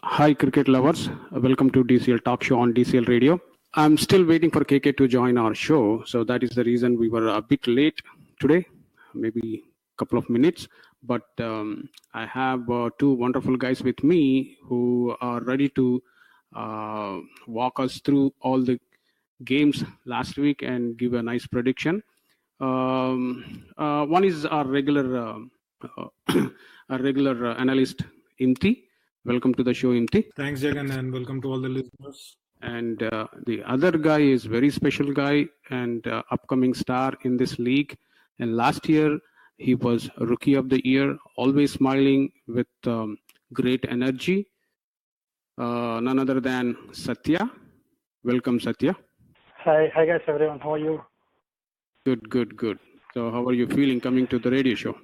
Hi, cricket lovers. Welcome to DCL Talk Show on DCL Radio. I'm still waiting for KK to join our show, so that is the reason we were a bit late today, maybe a couple of minutes. But I have two wonderful guys with me who are ready to walk us through all the games last week and give a nice prediction. One is our regular our regular analyst, Imthi. Welcome to the show, Imthi. Thanks, Jagan, and welcome to all the listeners. And the other guy is very special guy and upcoming star in this league. And last year, he was Rookie of the Year, always smiling with great energy. None other than Sathya. Welcome, Sathya. Hi guys, everyone. How are you? Good. So how are you feeling coming to the radio show?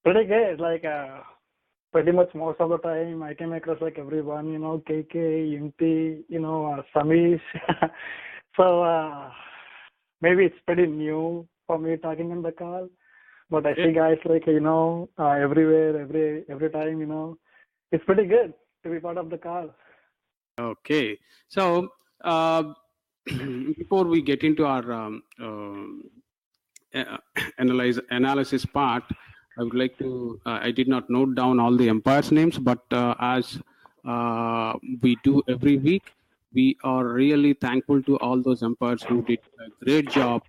Pretty good. Pretty much most of the time, I came across everyone. KK, Imthi, Samish. So maybe it's pretty new for me talking on the call, but I see guys everywhere, every time. It's pretty good to be part of the call. Okay, so before we get into our analysis part, I would like to, I did not note down all the umpires' names, but as we do every week, we are really thankful to all those umpires who did a great job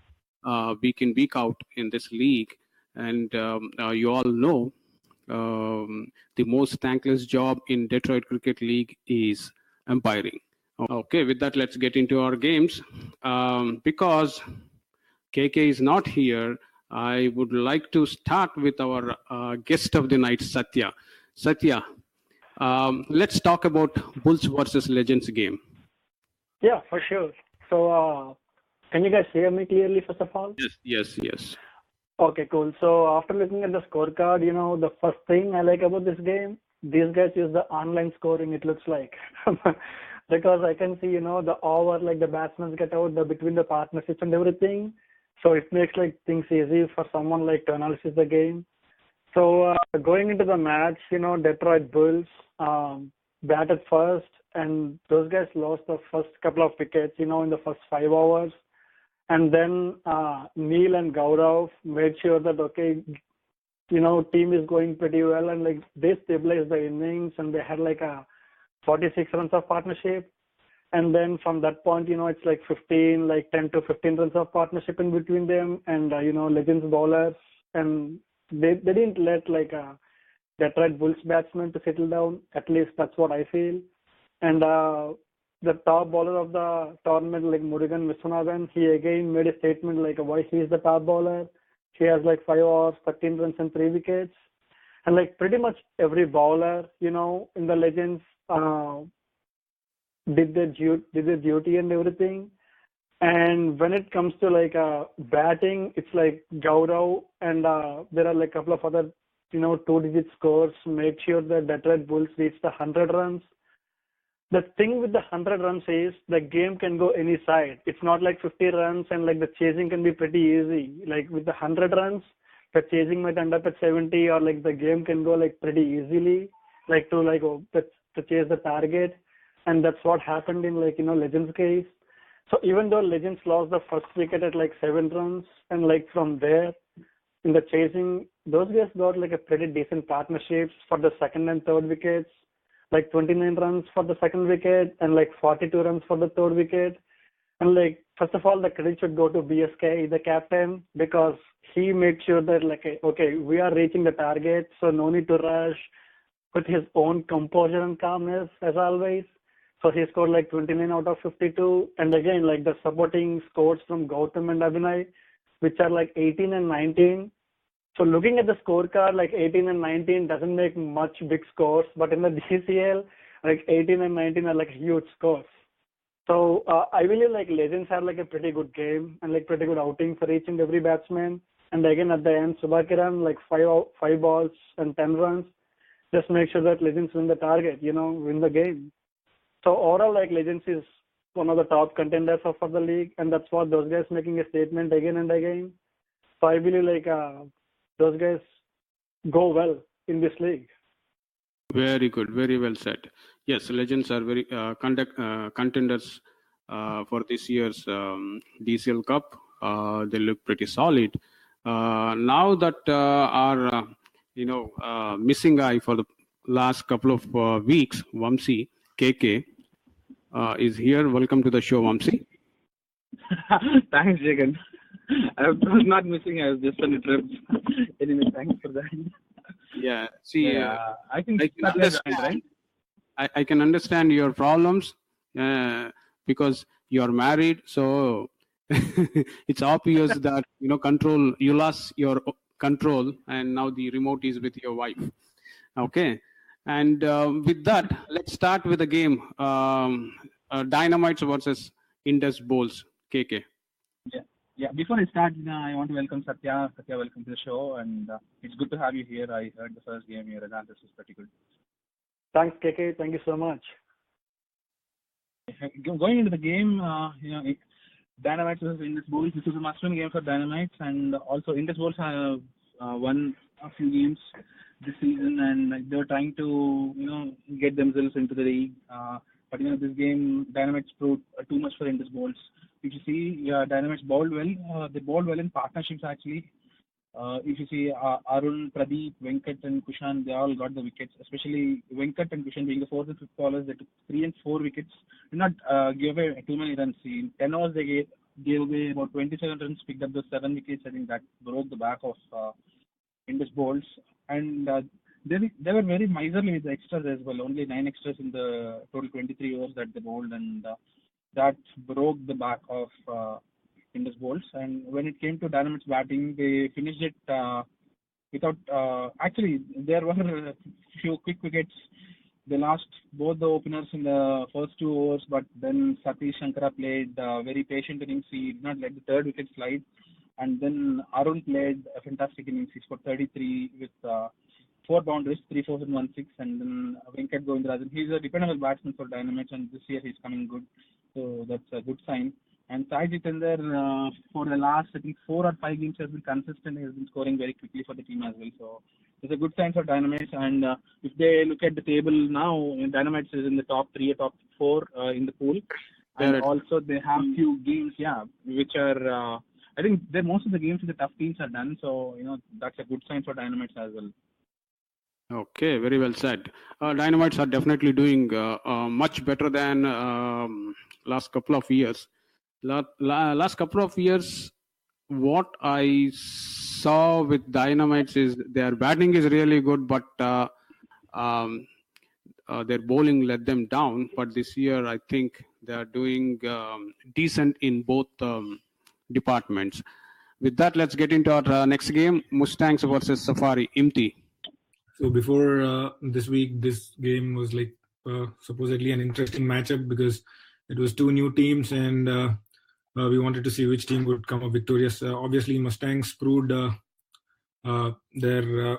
week in, week out in this league. And you all know the most thankless job in Detroit Cricket League is umpiring. Okay, with that, let's get into our games. Because KK is not here, I would like to start with our guest of the night, Sathya. Sathya, let's talk about Bulls versus Legends game. Yeah, for sure. So, can you guys hear me clearly, first of all? Yes. Okay, cool. So, after looking at the scorecard, the first thing I like about this game, these guys use the online scoring, it looks like. Because I can see, the over, the batsmen get out between the partnerships and everything. So it makes things easy for someone to analyze the game. So going into the match, Detroit Bulls batted first, and those guys lost the first couple of wickets, in the first 5 overs. And then Neil and Gaurav made sure that team is going pretty well, and they stabilized the innings, and they had a 46 runs of partnership. And then from that point, it's 10 to 15 runs of partnership in between them, and Legends bowlers, and they didn't let Detroit Bulls batsmen to settle down. At least that's what I feel. And the top bowler of the tournament, Murugan Viswanathan, he again made a statement why he is the top bowler. He has 5 overs, 13 runs and 3 wickets, and pretty much every bowler, in the Legends. Did their duty and everything. And when it comes to batting, it's Gaurav, and there are a couple of other 2-digit scores made sure that Detroit Bulls reached the 100 runs. The thing with the 100 runs is the game can go any side. It's not 50 runs and the chasing can be pretty easy. With the 100 runs, the chasing might end up at 70, or the game can go pretty easily to chase the target. And that's what happened in Legends case. So even though Legends lost the first wicket at 7 runs, and from there in the chasing, those guys got a pretty decent partnerships for the second and third wickets, 29 runs for the second wicket and 42 runs for the third wicket. And first of all, the credit should go to BSK, the captain, because he made sure that okay, we are reaching the target, so no need to rush, with his own composure and calmness as always. So he scored 29 out of 52. And again, the supporting scores from Gautam and Abhinay, which are 18 and 19. So looking at the scorecard, 18 and 19 doesn't make much big scores. But in the DCL, 18 and 19 are huge scores. So I believe Legends have a pretty good game and pretty good outing for each and every batsman. And again, at the end, Subhakiran, 5 balls and 10 runs. Just make sure that Legends win the target, win the game. So overall, Legends is one of the top contenders for the league, and that's what those guys making a statement again and again. So I believe those guys go well in this league. Very good, very well said. Yes, legends are very contenders for this year's DCL Cup. They look pretty solid. Now that our missing guy for the last couple of weeks, Vamsi KK, is here. Welcome to the show, Vamsi. Thanks, Jagan. I was not missing. I was just on a trip. Anyway, thanks for that. Yeah, see, I think right? I can understand your problems because you're married, so it's obvious that you lost your control, and now the remote is with your wife. Okay, and with that, let's start with the game. Dynamites versus Indus Bowls. KK. Yeah. Before I start, I want to welcome Sathya. Sathya, welcome to the show, and it's good to have you here. I heard the first game. Your analysis is pretty good. Thanks, KK. Thank you so much. Going into the game, Dynamites versus Indus Bowls. This is a must-win game for Dynamites, and also Indus Bowls have won a few games this season, and they're trying to get themselves into the league. But this game, Dynamites proved too much for Indus Bowls. If you see, Dynamites bowled well. They bowled well in partnerships actually. If you see Arun, Pradeep, Venkat and Kushan, they all got the wickets, especially Venkat and Kushan being the fourth and fifth bowlers. They took 3 and 4 wickets. Did not give away too many runs. In 10 overs, they gave away about 27 runs, picked up the 7 wickets. I think that broke the back of Indus Bowls. And they were very miserly with the extras as well. Only 9 extras in the total 23 overs that they bowled, and that broke the back of Indus Bowls. And when it came to Dynamites batting, they finished it without. Actually, there were a few quick wickets. They lost both the openers in the first 2 overs, but then Satish Shankara played very patient innings. He did not let the 3rd wicket slide. And then Arun played a fantastic innings. He scored 33 with 4 boundaries, 3 4s and 1 6. And then Venkat Govindarajan. He's a dependable batsman for Dynamites, and this year he's coming good. So that's a good sign. And Sai Jitendra, for the last, I think, 4 or 5 games has been consistent. He has been scoring very quickly for the team as well. So it's a good sign for Dynamites. And if they look at the table now, Dynamites is in the top 3 or top 4 in the pool. And also they have few games, which are, I think most of the games with the tough teams are done. So, that's a good sign for Dynamites as well. Okay, very well said. Dynamites are definitely doing much better than last couple of years. Last couple of years, what I saw with Dynamites is their batting is really good, but their bowling let them down. But this year, I think they are doing decent in both departments. With that, let's get into our next game, Mustangs versus Safari, Imthi. So before this week, this game was like supposedly an interesting matchup because it was 2 new teams, and we wanted to see which team would come up victorious. Obviously, Mustangs proved their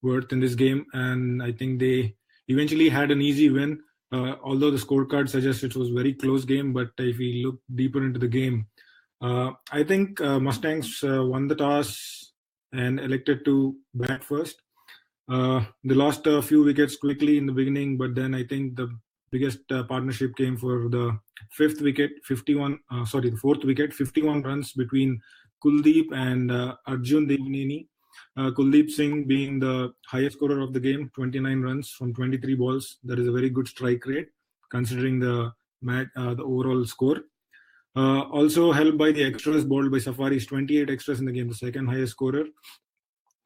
worth in this game, and I think they eventually had an easy win. Although the scorecard suggests it was a very close game, but if we look deeper into the game, I think Mustangs won the toss and elected to bat first. They lost a few wickets quickly in the beginning, but then I think the biggest partnership came for the 4th wicket, 51 runs between Kuldeep and Arjun Devneni. Kuldeep Singh being the highest scorer of the game, 29 runs from 23 balls. That is a very good strike rate considering the overall score. Also helped by the extras bowled by Safaris, 28 extras in the game, the second highest scorer.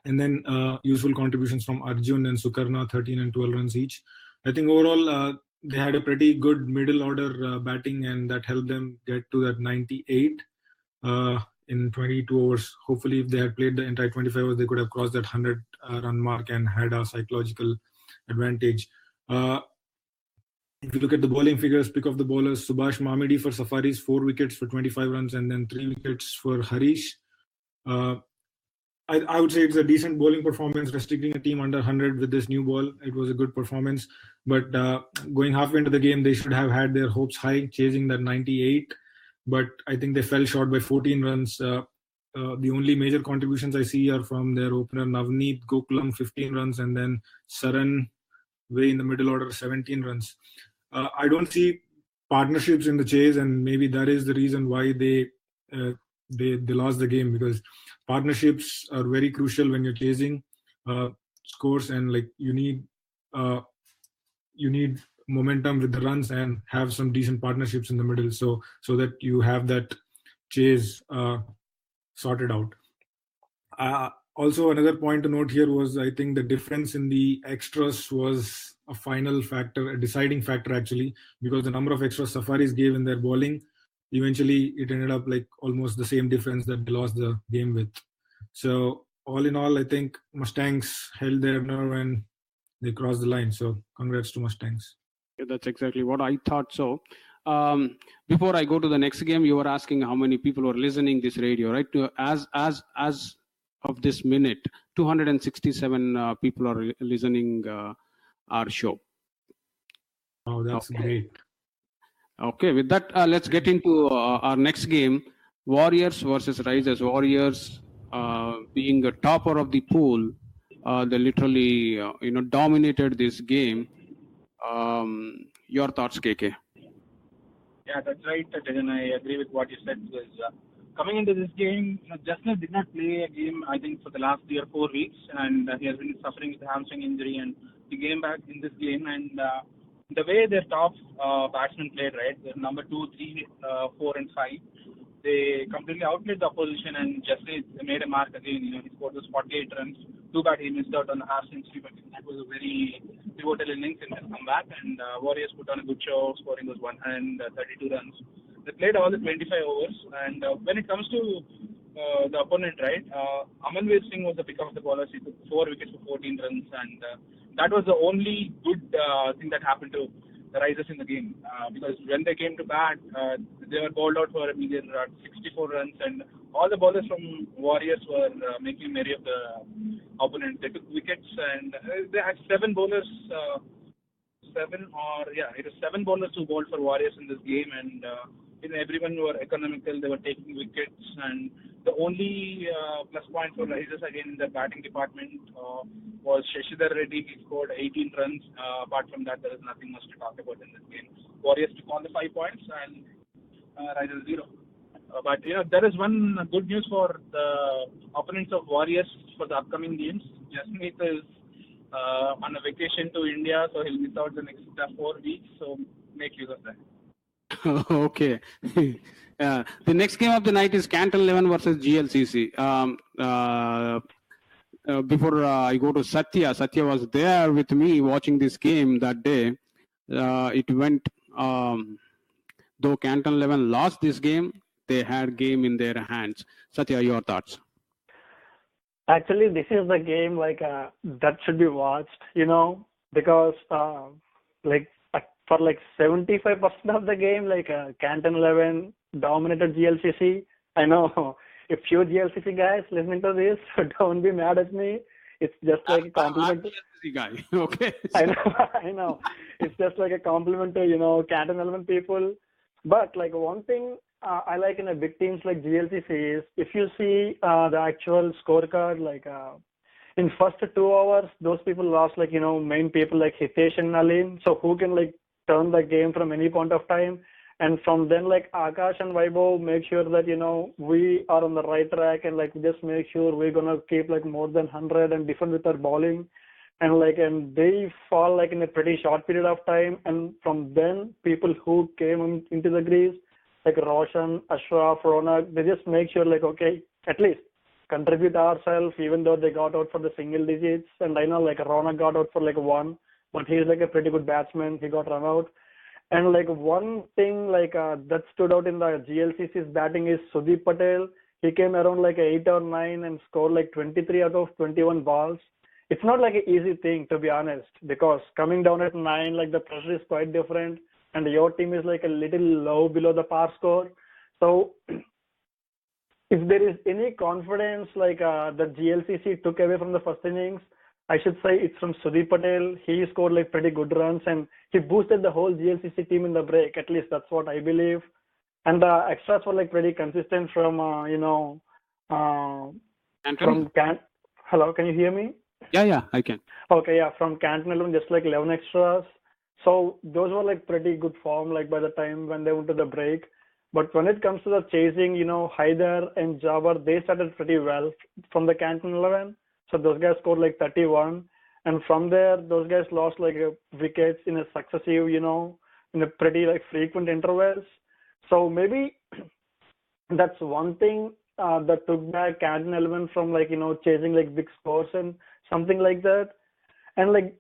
And then useful contributions from Arjun and Sukarna, 13 and 12 runs each. I think overall they had a pretty good middle order batting, and that helped them get to that 98 in 22 overs. Hopefully, if they had played the entire 25 overs, they could have crossed that 100 run mark and had a psychological advantage. If you look at the bowling figures, pick of the bowlers, Subhash Mamidi for Safaris, 4 wickets for 25 runs, and then 3 wickets for Harish. I would say it's a decent bowling performance, restricting a team under 100 with this new ball. It was a good performance, but going halfway into the game, they should have had their hopes high, chasing that 98. But I think they fell short by 14 runs. The only major contributions I see are from their opener Navneet Gokulam, 15 runs, and then Saran way in the middle order, 17 runs. I don't see partnerships in the chase, and maybe that is the reason why they lost the game, because partnerships are very crucial when you're chasing scores, and like you need momentum with the runs and have some decent partnerships in the middle, so that you have that chase sorted out. Also, another point to note here was, I think the difference in the extras was a final factor, a deciding factor actually, because the number of extras Safaris gave in their bowling, eventually it ended up like almost the same difference that they lost the game with. So all in all, I think Mustangs held their nerve and they crossed the line. So congrats to Mustangs. Yeah, that's exactly what I thought. So before I go to the next game, you were asking how many people were listening this radio, right? As of this minute, 267 people are listening our show. Oh, that's great. Okay, with that, let's get into our next game, Warriors versus Risers. Warriors being a topper of the pool, they literally dominated this game. Your thoughts, KK? Yeah, that's right, Tejan. I agree with what you said, because coming into this game, Justner did not play a game, I think, for the last 3 or 4 weeks, and he has been suffering with a hamstring injury, and he came back in this game, and the way their top batsmen played, right, the number 2, 3, 4 and 5, they completely outplayed the opposition, and Justner made a mark again. He scored those 48 runs. Too bad he missed out on the half century, but that was a very pivotal innings in their comeback, and Warriors put on a good show, scoring those 132 runs. They played all the 25 overs, and when it comes to the opponent, right, Amanveer Singh was the pick of the bowlers. He took 4 wickets for 14 runs, and that was the only good thing that happened to the Risers in the game, because when they came to bat, they were bowled out for a meager 64 runs, and all the bowlers from Warriors were making merry of the opponent. They took wickets, and they had 7 bowlers. It was 7 bowlers who bowled for Warriors in this game, and everyone were economical. They were taking wickets, and the only plus point for Risers again in the batting department was Shashidhar Reddy. He scored 18 runs. Apart from that, there is nothing much to talk about in this game. Warriors took all the 5 points, and Risers 0. But there is one good news for the opponents of Warriors for the upcoming games. Jasmeet is on a vacation to India, so he'll miss out the next 4 weeks. So make use of that. Okay. The next game of the night is Canton 11 versus GLCC. Before I go to Sathya was there with me watching this game that day. It went, though Canton 11 lost this game, they had game in their hands. Sathya, your thoughts? Actually, this is the game that should be watched, because for 75% of the game, Canton 11 dominated GLCC. I know a few GLCC guys listening to this, so don't be mad at me. It's just like a compliment. I'm GLCC guy. Okay. I know. It's just like a compliment to, Canton 11 people. But one thing I like in a big teams like GLCC is, if you see the actual scorecard, in first 2 hours, those people lost main people like Hitesh and Nalin, so who can turn the game from any point of time. And from then, Akash and Vaibhav make sure that, we are on the right track, and just make sure we're going to keep more than 100 and defend with our bowling. And they fall in a pretty short period of time. And from then, people who came into the crease, Roshan, Ashraf, Ronak, they just make sure okay, at least contribute ourselves, even though they got out for the single digits. And I know Ronak got out for 1, but he's a pretty good batsman. He got run out. And one thing that stood out in the GLCC's batting is Sudeep Patel. He came around 8 or 9 and scored 23 out of 21 balls. It's not an easy thing, to be honest, because coming down at 9, the pressure is quite different, and your team is a little low below the par score. So if there is any confidence that GLCC took away from the first innings, I should say it's from Sudeep Patel. He scored pretty good runs, and he boosted the whole GLCC team in the break. At least that's what I believe. And the extras were pretty consistent from Hello, can you hear me? Yeah, I can. Okay, yeah, from Canton 11, just like 11 extras. So those were like pretty good form, like by the time when they went to the break. But when it comes to the chasing, Haider and Jawar, they started pretty well from the Canton 11. So those guys scored like 31. And from there, those guys lost like wickets in a successive, in a pretty like frequent intervals. So maybe that's one thing that took back Canton 11 from like, chasing like big scores and something like that. And like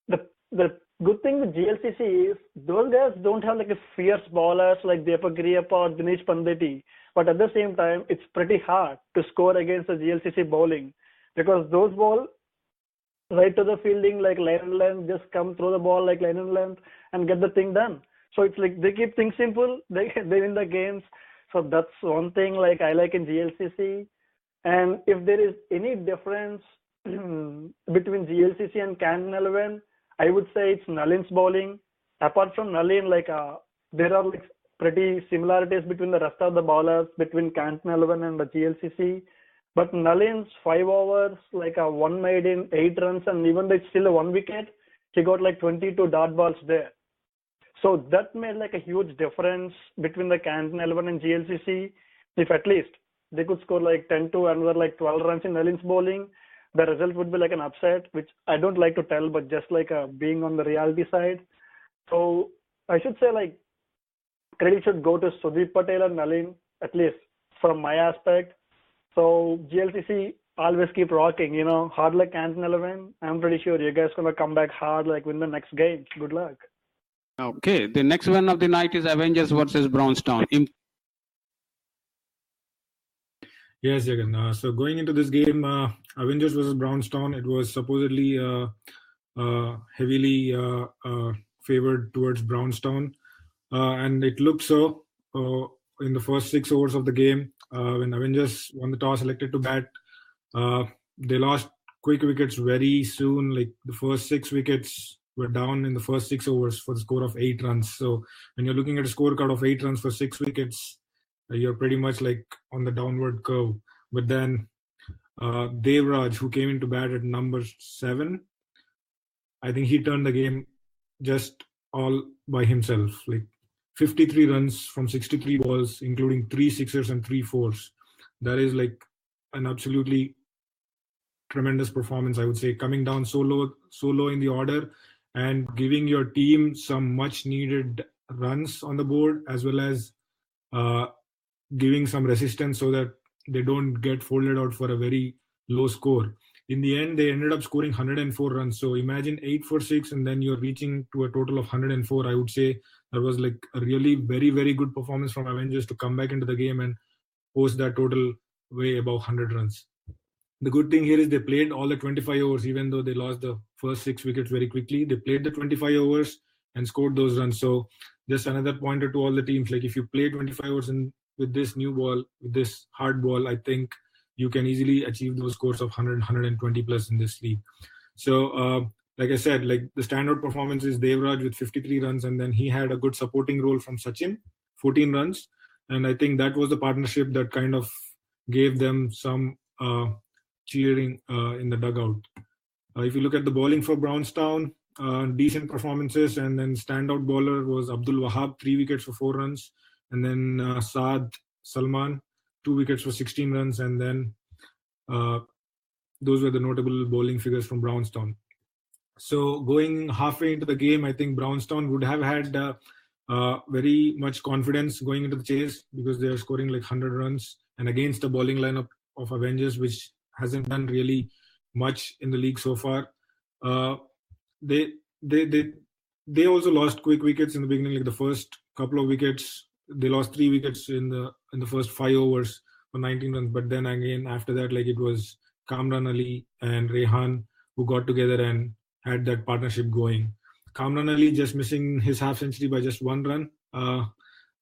the good thing with GLCC is those guys don't have like a fierce bowlers like Deepak Griappa or Dinesh Panditi. But at the same time, it's pretty hard to score against the GLCC bowling because those ball right to the fielding like line and length, just come throw the ball like line and length and get the thing done. So it's like they keep things simple. They win the games. So that's one thing like I like in GLCC. And if there is any difference between GLCC and Canton 11, I would say it's Nalin's bowling. Apart from Nalin, like there are like pretty similarities between the rest of the bowlers between Canton 11 and the GLCC. But Nalin's 5 overs, like a one made in 8 runs, and even though it's still a 1 wicket, he got like 22 dot balls there. So that made like a huge difference between the Canton 11 and GLCC. If at least they could score like 10 to another like 12 runs in Nalin's bowling, the result would be like an upset, which I don't like to tell, but just like being on the reality side. So I should say like credit should go to Sudeep Patel and Nalin, at least from my aspect. So GLCC always keep rocking, hard like Canton 11. I'm pretty sure you guys gonna come back hard, like win the next game. Good luck. Okay, the next one of the night is Avengers versus Brownstown. Yes, Jagan. So going into this game, Avengers versus Brownstown, it was supposedly heavily favored towards Brownstown, and it looked so in the first 6 overs of the game. When Avengers won the toss, elected to bat, they lost quick wickets very soon. Like the first 6 wickets were down in the first 6 overs for the score of 8 runs. So when you're looking at a scorecard of 8 runs for 6 wickets, you're pretty much like on the downward curve. But then Devraj, who came into bat at number 7, I think he turned the game just all by himself. Like 53 runs from 63 balls, including 3 sixers and 3 fours. That is like an absolutely tremendous performance, I would say, coming down so low in the order and giving your team some much needed runs on the board, as well as giving some resistance so that they don't get folded out for a very low score. In the end, they ended up scoring 104 runs. So imagine 8 for 6, and then you're reaching to a total of 104. I would say that was like a really very, very good performance from Avengers to come back into the game and post that total way above 100 runs. The good thing here is they played all the 25 overs, even though they lost the first 6 wickets very quickly. They played the 25 overs and scored those runs. So just another pointer to all the teams. Like if you play 25 overs with this new ball, with this hard ball, I think you can easily achieve those scores of 100, 120 plus in this league. So like I said, like the standout performance is Devraj with 53 runs, and then he had a good supporting role from Sachin, 14 runs. And I think that was the partnership that kind of gave them some cheering in the dugout. If you look at the bowling for Brownstown, decent performances, and then standout bowler was Abdul Wahab, 3 wickets for 4 runs, and then Saad Salman, 2 wickets for 16 runs, and then those were the notable bowling figures from Brownstown. So going halfway into the game, I think Brownstown would have had very much confidence going into the chase because they are scoring like 100 runs, and against the bowling lineup of Avengers, which hasn't done really much in the league so far. They also lost quick wickets in the beginning, like the first couple of wickets. They lost 3 wickets in the first 5 overs for 19 runs. But then again, after that, like it was Kamran Ali and Rehan who got together and had that partnership going. Kamran Ali just missing his half century by just 1 run.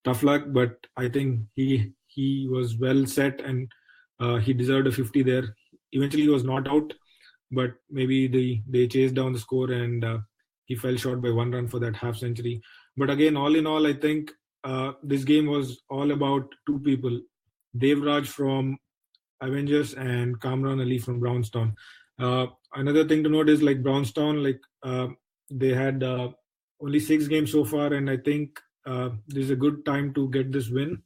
Tough luck, but I think he was well set and he deserved a 50 there. Eventually, he was not out, but maybe they chased down the score and he fell short by 1 run for that half century. But again, all in all, I think this game was all about 2 people, Devraj from Avengers and Kamran Ali from Brownstown. Another thing to note is like Brownstown, they had only 6 games so far, and I think this is a good time to get this win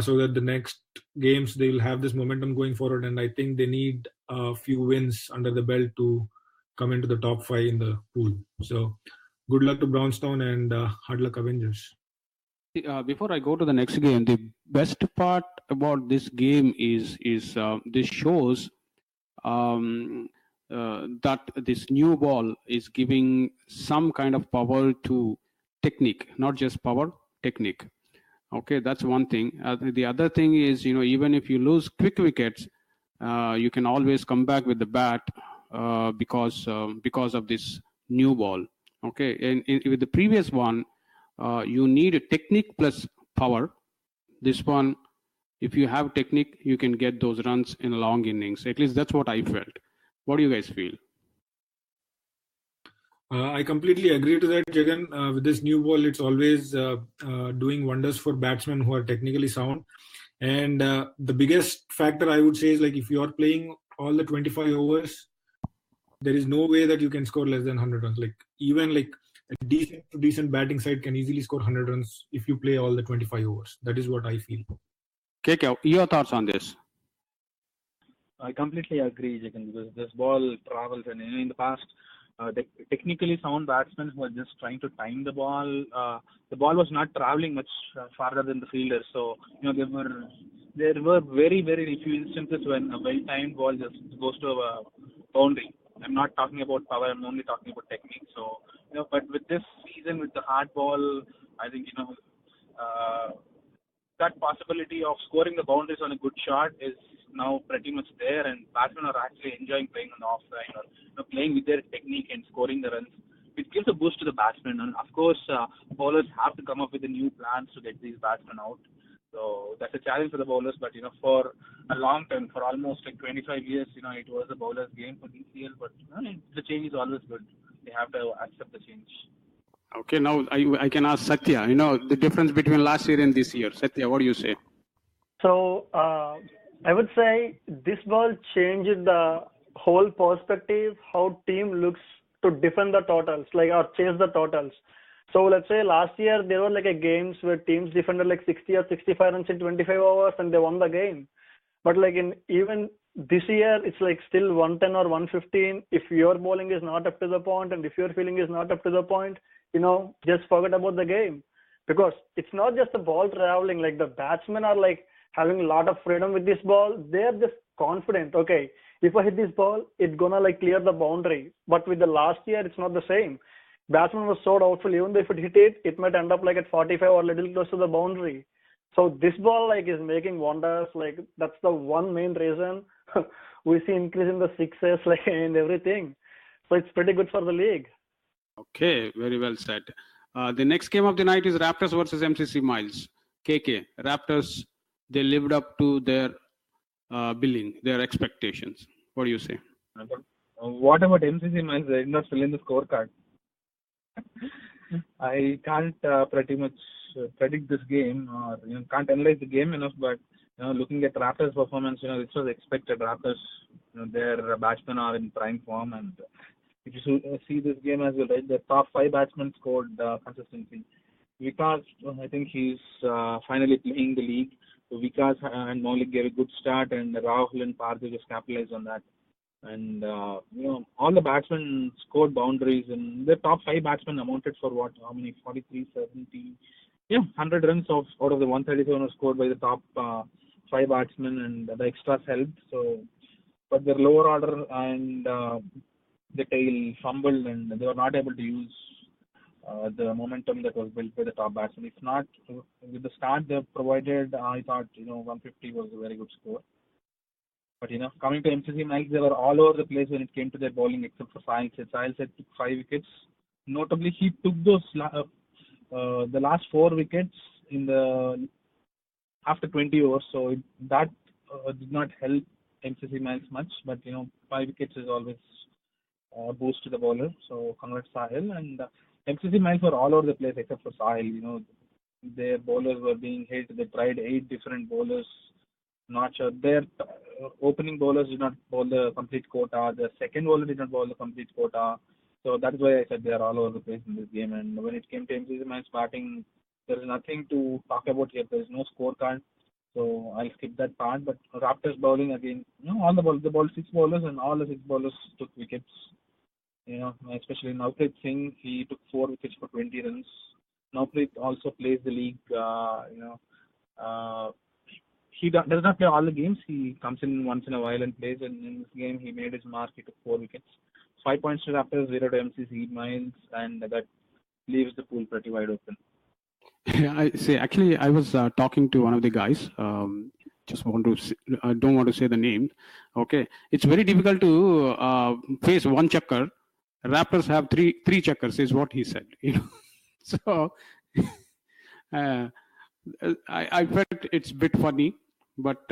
so that the next games they'll have this momentum going forward. And I think they need a few wins under the belt to come into the top 5 in the pool. So good luck to Brownstown and hard luck Avengers. Before I go to the next game, the best part about this game is this shows that this new ball is giving some kind of power to technique, not just power, technique. Okay, that's one thing. The other thing is, even if you lose quick wickets, you can always come back with the bat because of this new ball. Okay, and with the previous one, you need a technique plus power. This one, if you have technique, you can get those runs in long innings. At least that's what I felt. What do you guys feel? I completely agree to that, Jagan. With this new ball, it's always doing wonders for batsmen who are technically sound. And the biggest factor I would say is like if you are playing all the 25 overs, there is no way that you can score less than 100 runs. Like even like a decent batting side can easily score 100 runs if you play all the 25 overs. That is what I feel. KK, your thoughts on this? I completely agree, Jagan, because this ball travels, and in the past, technically sound batsmen who are just trying to time the ball was not traveling much farther than the fielder. So there were very, very few instances when a well-timed ball just goes to a boundary. I'm not talking about power. I'm only talking about technique. So but with this season, with the hard ball, I think that possibility of scoring the boundaries on a good shot is now pretty much there, and batsmen are actually enjoying playing on the offside or playing with their technique and scoring the runs. It gives a boost to the batsmen, and of course, bowlers have to come up with the new plans to get these batsmen out. So that's a challenge for the bowlers, but for a long time, for almost like 25 years, it was a bowler's game for DCL. But the change is always good. They have to accept the change. Okay, now I can ask Sathya. The difference between last year and this year. Sathya, what do you say? So I would say this ball changed the whole perspective how team looks to defend the totals, or chase the totals. So let's say last year there were games where teams defended 60 or 65 runs in 25 overs and they won the game. But in even this year, it's still 110 or 115. If your bowling is not up to the point and if your fielding is not up to the point, just forget about the game. Because it's not just the ball traveling, the batsmen are having a lot of freedom with this ball. They're just confident, okay, if I hit this ball, it's gonna clear the boundary. But with the last year, it's not the same. Batsman was so doubtful, even if it hit it, it might end up at 45 or a little close to the boundary. So this ball is making wonders. That's the one main reason we see increase in the sixes and everything. So it's pretty good for the league. Okay, very well said. The next game of the night is Raptors versus MCC Miles. KK, Raptors, they lived up to their billing, their expectations. What do you say? What about MCC Miles? They did not fill in the scorecard. I can't pretty much predict this game, or can't analyze the game enough. But looking at Raptors' performance, this was expected. Raptors, their batsmen are in prime form, and if you see this game as well, right, the top 5 batsmen scored consistently. Vikas, I think he's finally playing the league. So Vikas and Maulik gave a good start, and Rahul and Parthiv just capitalized on that. And all the batsmen scored boundaries, and the top 5 batsmen amounted for how many? 43, 70, 100 runs out of the 137 were scored by the top 5 batsmen, and the extras helped. So, but their lower order and the tail fumbled, and they were not able to use the momentum that was built by the top batsmen. If not, with the start they provided, I thought 150 was a very good score. But coming to MCC Miles, they were all over the place when it came to their bowling, except for Sahil Seth. Sahil Seth took 5 wickets. Notably, he took those the last 4 wickets in the after 20 overs. So that did not help MCC Miles much. But 5 wickets is always a boost to the bowler. So congrats Sahil. And MCC Miles were all over the place except for Sahil. Their bowlers were being hit. They tried 8 different bowlers. not sure. Their opening bowlers did not bowl the complete quota. The second bowler did not bowl the complete quota. So that's why I said they are all over the place in this game. And when it came to MCC match batting, there is nothing to talk about here. There is no scorecard. So I'll skip that part. But Raptors bowling again, all the bowlers, they bowled 6 bowlers and all the 6 bowlers took wickets. Especially Navpreet Singh, he took 4 wickets for 20 runs. Navpreet also plays the league. He does not play all the games. He comes in once in a while and plays. And in this game, he made his mark. He took 4 wickets. 5 points to Raptors, 0 to MCC Miles, and that leaves the pool pretty wide open. I say, actually, I was talking to one of the guys. Just want to, I don't want to say the name. Okay, it's very difficult to face one checker. Raptors have three checkers, is what he said. So I felt it's a bit funny, but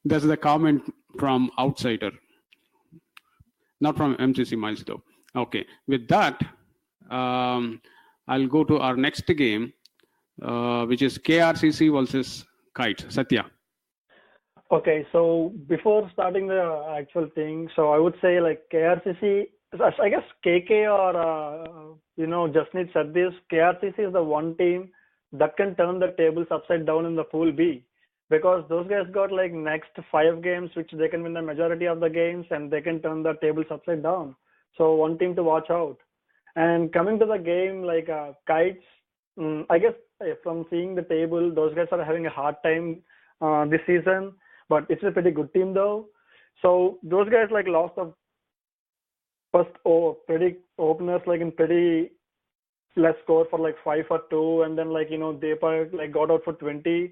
there's the comment from outsider, not from MCC Miles though. Okay, with that, I'll go to our next game, which is KRCC versus Kites. Sathya. Okay, so before starting the actual thing, so I would say like KRCC, I guess KK or Jasneet said this. KRCC is the one team that can turn the tables upside down in the Pool B, because those guys got like next 5 games which they can win the majority of the games and they can turn the tables upside down. So one team to watch out. And coming to the game, like Kites, I guess from seeing the table, those guys are having a hard time this season, but it's a pretty good team though. So those guys like lost the first pretty openers like in pretty less score for like 5 for 2, and then like Deepak like got out for 20,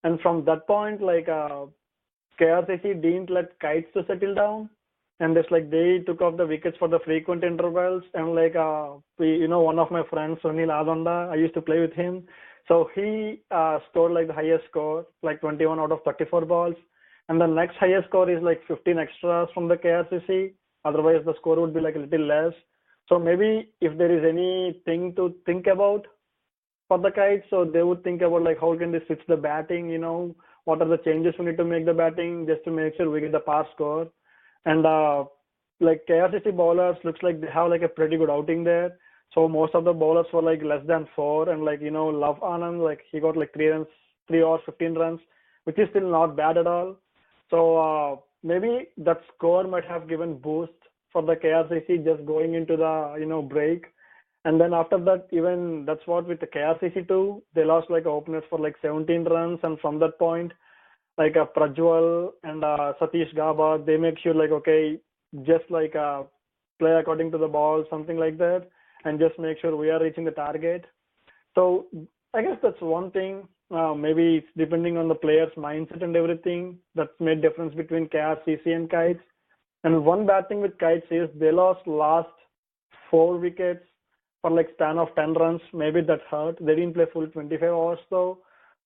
and from that point like KRCC didn't let Kites to settle down, and it's like they took off the wickets for the frequent intervals, and like one of my friends, Sunil Adonda, I used to play with him, so he scored like the highest score, like 21 out of 34 balls, and the next highest score is like 15 extras from the KRCC. Otherwise the score would be like a little less. So maybe if there is anything to think about for the Kites, so they would think about like how can they switch the batting, what are the changes we need to make the batting just to make sure we get the par score. And like KRCC bowlers looks like they have like a pretty good outing there. So most of the bowlers were like less than 4, and like Love Anand, like he got like 3 or 15 runs, which is still not bad at all. So maybe that score might have given boost for the KRCC just going into the break. And then after that, even that's what with the KRCC too, they lost like openers for like 17 runs, and from that point, like Prajwal and Satish Gaba, they make sure like okay, just like play according to the ball, something like that, and just make sure we are reaching the target. So I guess that's one thing. Maybe it's depending on the player's mindset and everything that's made difference between KRCC and Kites. And one bad thing with Kites is they lost last 4 wickets for like span of 10 runs. Maybe that hurt. They didn't play full 25 hours though.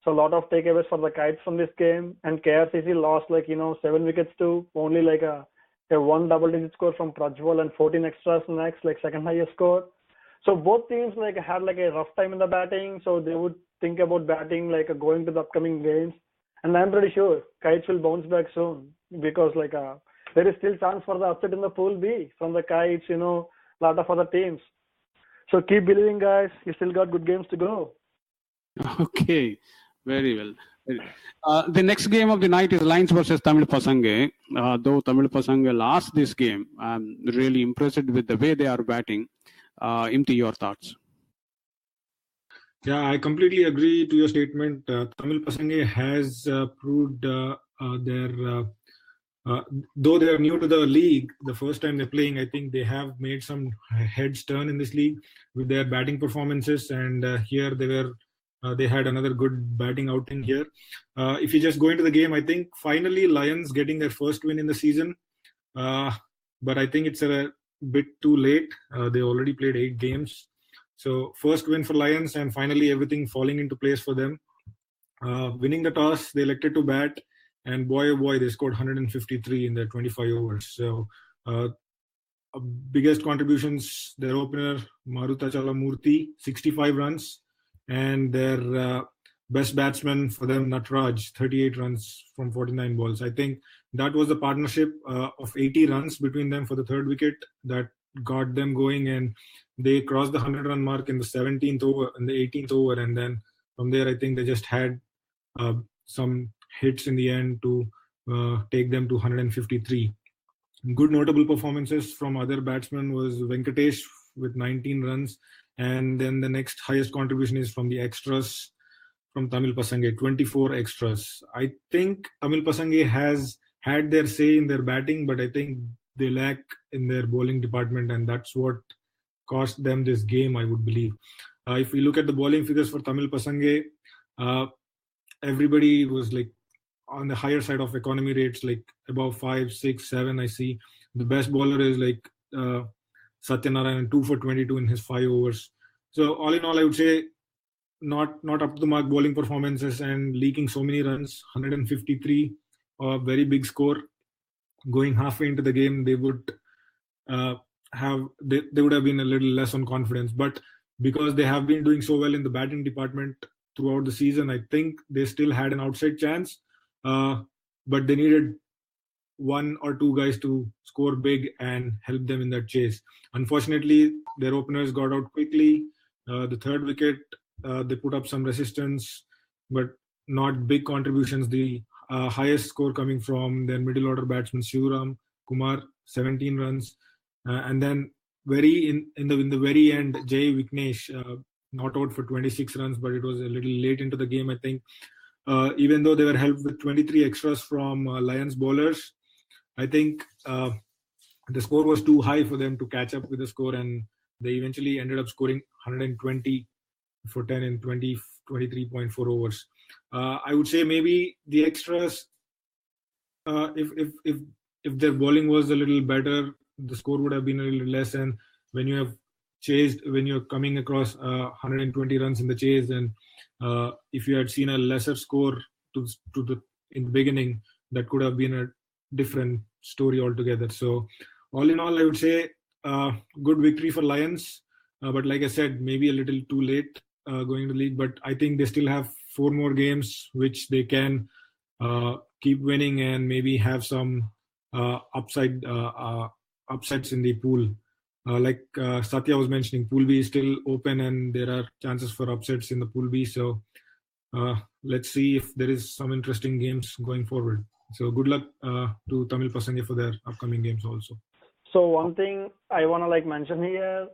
So a lot of takeaways for the Kites from this game. And KRCC lost like 7 wickets too. Only like a 1 double-digit score from Prajwal and 14 extras next, like second highest score. So both teams like had like a rough time in the batting. So they would think about batting like going to the upcoming games. And I'm pretty sure Kites will bounce back soon, because like there is still chance for the upset in the Pool B from the Kites, lot of other teams. So keep believing, guys. You still got good games to go. Okay, very well. The next game of the night is Lions versus Tamil Pasange. Though Tamil Pasange lost this game, I'm really impressed with the way they are batting. Imthi, your thoughts? Yeah, I completely agree to your statement. Tamil Pasange has proved though they are new to the league, the first time they're playing, I think they have made some heads turn in this league with their batting performances. And here they had another good batting outing here. If you just go into the game, I think finally Lions getting their first win in the season. But I think it's a bit too late. They already played 8 games. So first win for Lions, and finally everything falling into place for them. Winning the toss, they elected to bat, and boy oh boy, they scored 153 in their 25 overs. So biggest contributions, their opener Marutachala Murthy, 65 runs, and their best batsman for them, Natraj, 38 runs from 49 balls. I think that was the partnership of 80 runs between them for the third wicket that got them going, and they crossed the 100-run mark in the 17th over, in the 18th over, and then from there I think they just had some hits in the end to take them to 153. Good notable performances from other batsmen was Venkatesh with 19 runs, and then the next highest contribution is from the extras from Tamil Pasange, 24 extras. I think Tamil Pasange has had their say in their batting, but I think they lack in their bowling department, and that's what cost them this game, I would believe. If we look at the bowling figures for Tamil Pasange, everybody was like on the higher side of economy rates, like above 5, 6, 7. I see the best bowler is like Sathya 2 for 22 in his 5 overs. So all in all, I would say not up to the mark bowling performances and leaking so many runs. 153, a very big score. Going halfway into the game, they would they would have been a little less on confidence. But because they have been doing so well in the batting department throughout the season, I think they still had an outside chance. But they needed 1 or 2 guys to score big and help them in that chase. Unfortunately, their openers got out quickly. The third wicket, they put up some resistance, but not big contributions. The highest score coming from their middle order batsman Shivaram Kumar, 17 runs, and then in the very end, Jay Vignesh not out for 26 runs, but it was a little late into the game, I think. Even though they were helped with 23 extras from Lions bowlers, I think the score was too high for them to catch up with the score, and they eventually ended up scoring 120 for 10 in 23.4 overs. I would say maybe the extras, if their bowling was a little better, the score would have been a little less. And when you're coming across 120 runs in the chase, and if you had seen a lesser score in the beginning, that could have been a different story altogether. So all in all, I would say good victory for Lions, but like I said, maybe a little too late going to the league. But I think they still have 4 more games which they can keep winning and maybe have some upsides in the pool. Like Sathya was mentioning, Pool B is still open and there are chances for upsets in the Pool B. So let's see if there is some interesting games going forward. So good luck to Tamil Pasange for their upcoming games also. So one thing I want to mention here,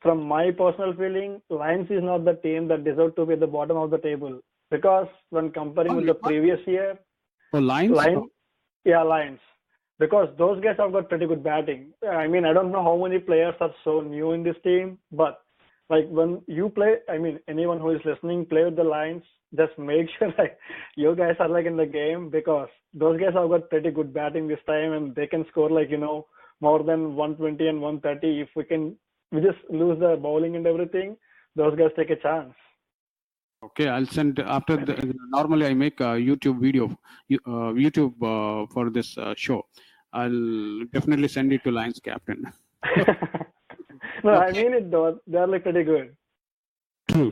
from my personal feeling, Lions is not the team that deserves to be at the bottom of the table, because when comparing with the previous year, Lions? Yeah, Lions. Because those guys have got pretty good batting. I mean, I don't know how many players are so new in this team, but when you play, I mean, anyone who is listening, play with the Lions, just make sure you guys are in the game, because those guys have got pretty good batting this time, and they can score more than 120 and 130. If we just lose the bowling and everything, those guys take a chance. Okay, I'll send after normally I make a YouTube video, for this show. I'll definitely send it to Lions captain. No, okay. I mean it though. They're pretty good.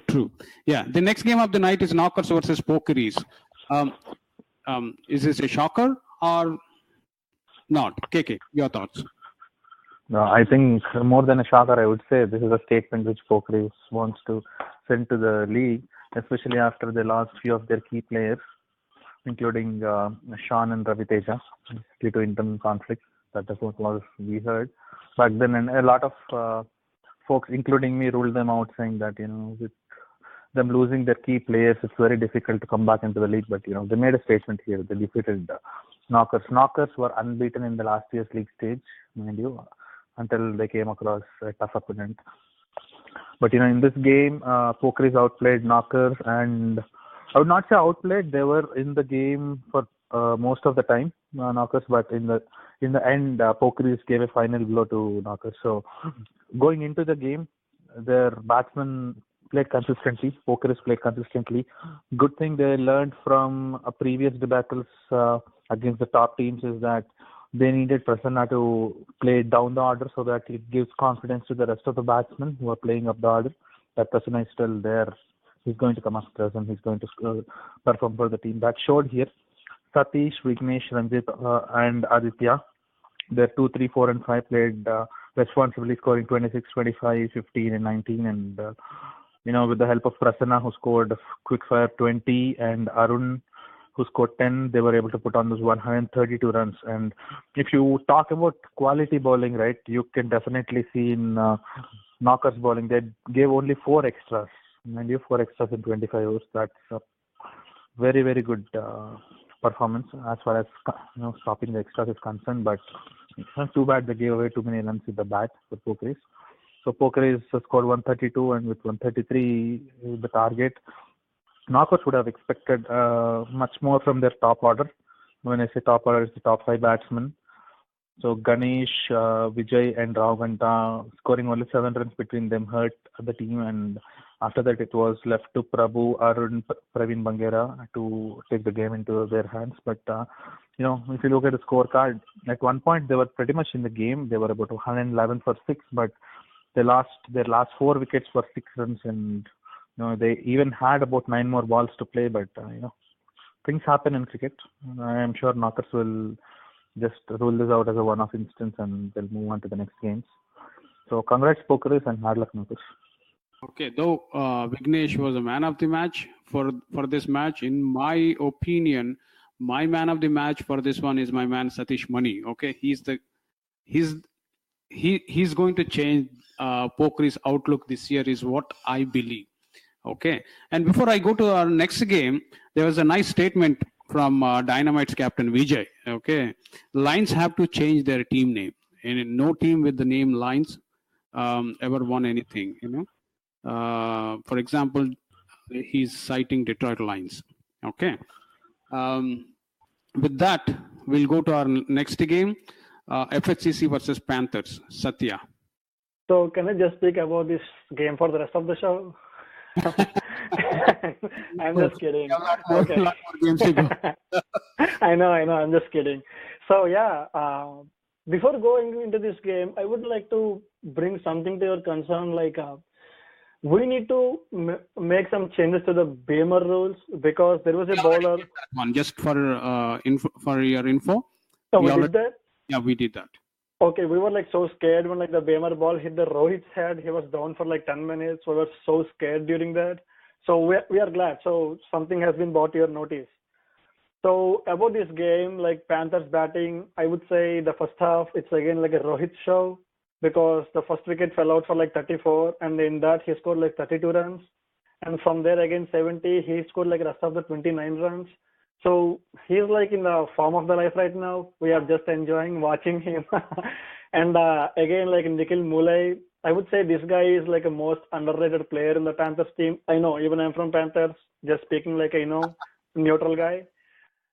True. Yeah, the next game of the night is Knockers versus Pokeries. Is this a shocker or not? KK, your thoughts? No, I think more than a shocker, I would say this is a statement which Pokeries wants to send to the league, especially after they lost few of their key players, including Sean and Ravi Teja, due to internal conflicts. That is what we heard. Back then, and a lot of folks, including me, ruled them out, saying that, with them losing their key players, it's very difficult to come back into the league. But, they made a statement here. They defeated Knockers. Knockers were unbeaten in the last year's league stage, mind you, until they came across a tough opponent. But, in this game, Pokeries outplayed Knockers, and I would not say outplayed. They were in the game for most of the time, Knockers, but in the end, Pokeries gave a final blow to Knockers. So, going into the game, their batsmen played consistently. Pokeries played consistently. Good thing they learned from previous debacles against the top teams is that they needed Prasanna to play down the order so that it gives confidence to the rest of the batsmen who are playing up the order that Prasanna is still there he's going to come after us and he's going to perform for the team. That showed here. Satish, Vignesh, Ranjit, and Aditya, their 2, 3, 4, and 5 played responsibly, scoring 26, 25, 15, and 19. And with the help of Prasanna, who scored quick-fire 20, and Arun, who scored 10, they were able to put on those 132 runs. And if you talk about quality bowling, right, you can definitely see in Knockers bowling, they gave only 4 extras. And you 4 extras in 25 overs. That's a very, very good performance as far as stopping the extras is concerned. But it's not too bad they gave away too many runs with the bat for Pokeris. So Pokeris scored 132, and with 133 the target, Knockers would have expected much more from their top order. When I say top order, it's the top 5 batsmen. So Ganesh, Vijay, and Rao Ganta scoring only 7 runs between them hurt the team, and after that it was left to Prabhu, Arun, Praveen Bangera to take the game into their hands. But if you look at the scorecard, at one point they were pretty much in the game. They were about 111 for 6, but their last 4 wickets were 6 runs, and they even had about 9 more balls to play. But things happen in cricket. I am sure Knockers will just rule this out as a one-off instance, and they'll move on to the next games. So congrats Pokeris and hard luck Knockers. Okay, though Vignesh was a man of the match for this match. In my opinion, my man of the match for this one is my man Satish Mani. Okay, he's going to change Pokeris' outlook this year, is what I believe. Okay, and before I go to our next game, there was a nice statement from Dynamite's captain Vijay. Okay, Lions have to change their team name, and no team with the name Lions ever won anything. For example, he's citing Detroit Lions. Okay, with that, we'll go to our next game, FHCC versus Panthers. Sathya. So can I just speak about this game for the rest of the show? I'm just kidding. Okay. I know. I'm just kidding. So yeah, before going into this game, I would like to bring something to your concern. Like we need to make some changes to the Bamer rules, because there was a bowler. One just for your info. So we did that. Yeah, we did that. Okay, we were like so scared when like the Bamer ball hit the Rohit's head. He was down for like 10 minutes. We were so scared during that. So we are glad. So something has been brought to your notice. So about this game, like Panthers batting, I would say the first half, it's again like a Rohit show, because the first wicket fell out for like 34, and in that he scored like 32 runs. And from there again 70, he scored like rest of the 29 runs. So he's like in the form of the life right now. We are just enjoying watching him. And again, like Nikhil Mulay, I would say this guy is like a most underrated player in the Panthers team. I know, even I'm from Panthers, just speaking like a neutral guy.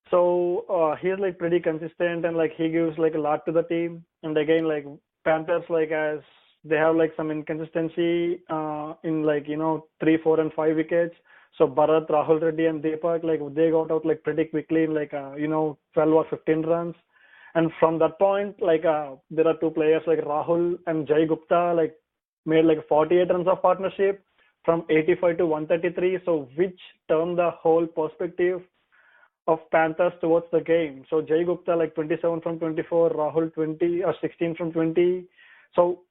So he's like pretty consistent, and like he gives like a lot to the team. And again, like Panthers, like as they have like some inconsistency in like 3, 4, and 5 wickets. So Bharat, Rahul Reddy, and Deepak, like they got out like pretty quickly in like 12 or 15 runs. And from that point, like there are 2 players like Rahul and Jai Gupta like made like 48 runs of partnership from 85 to 133. So which turned the whole perspective of Panthers towards the game. So Jai Gupta like 27 from 24, Rahul 20 or 16 from 20. So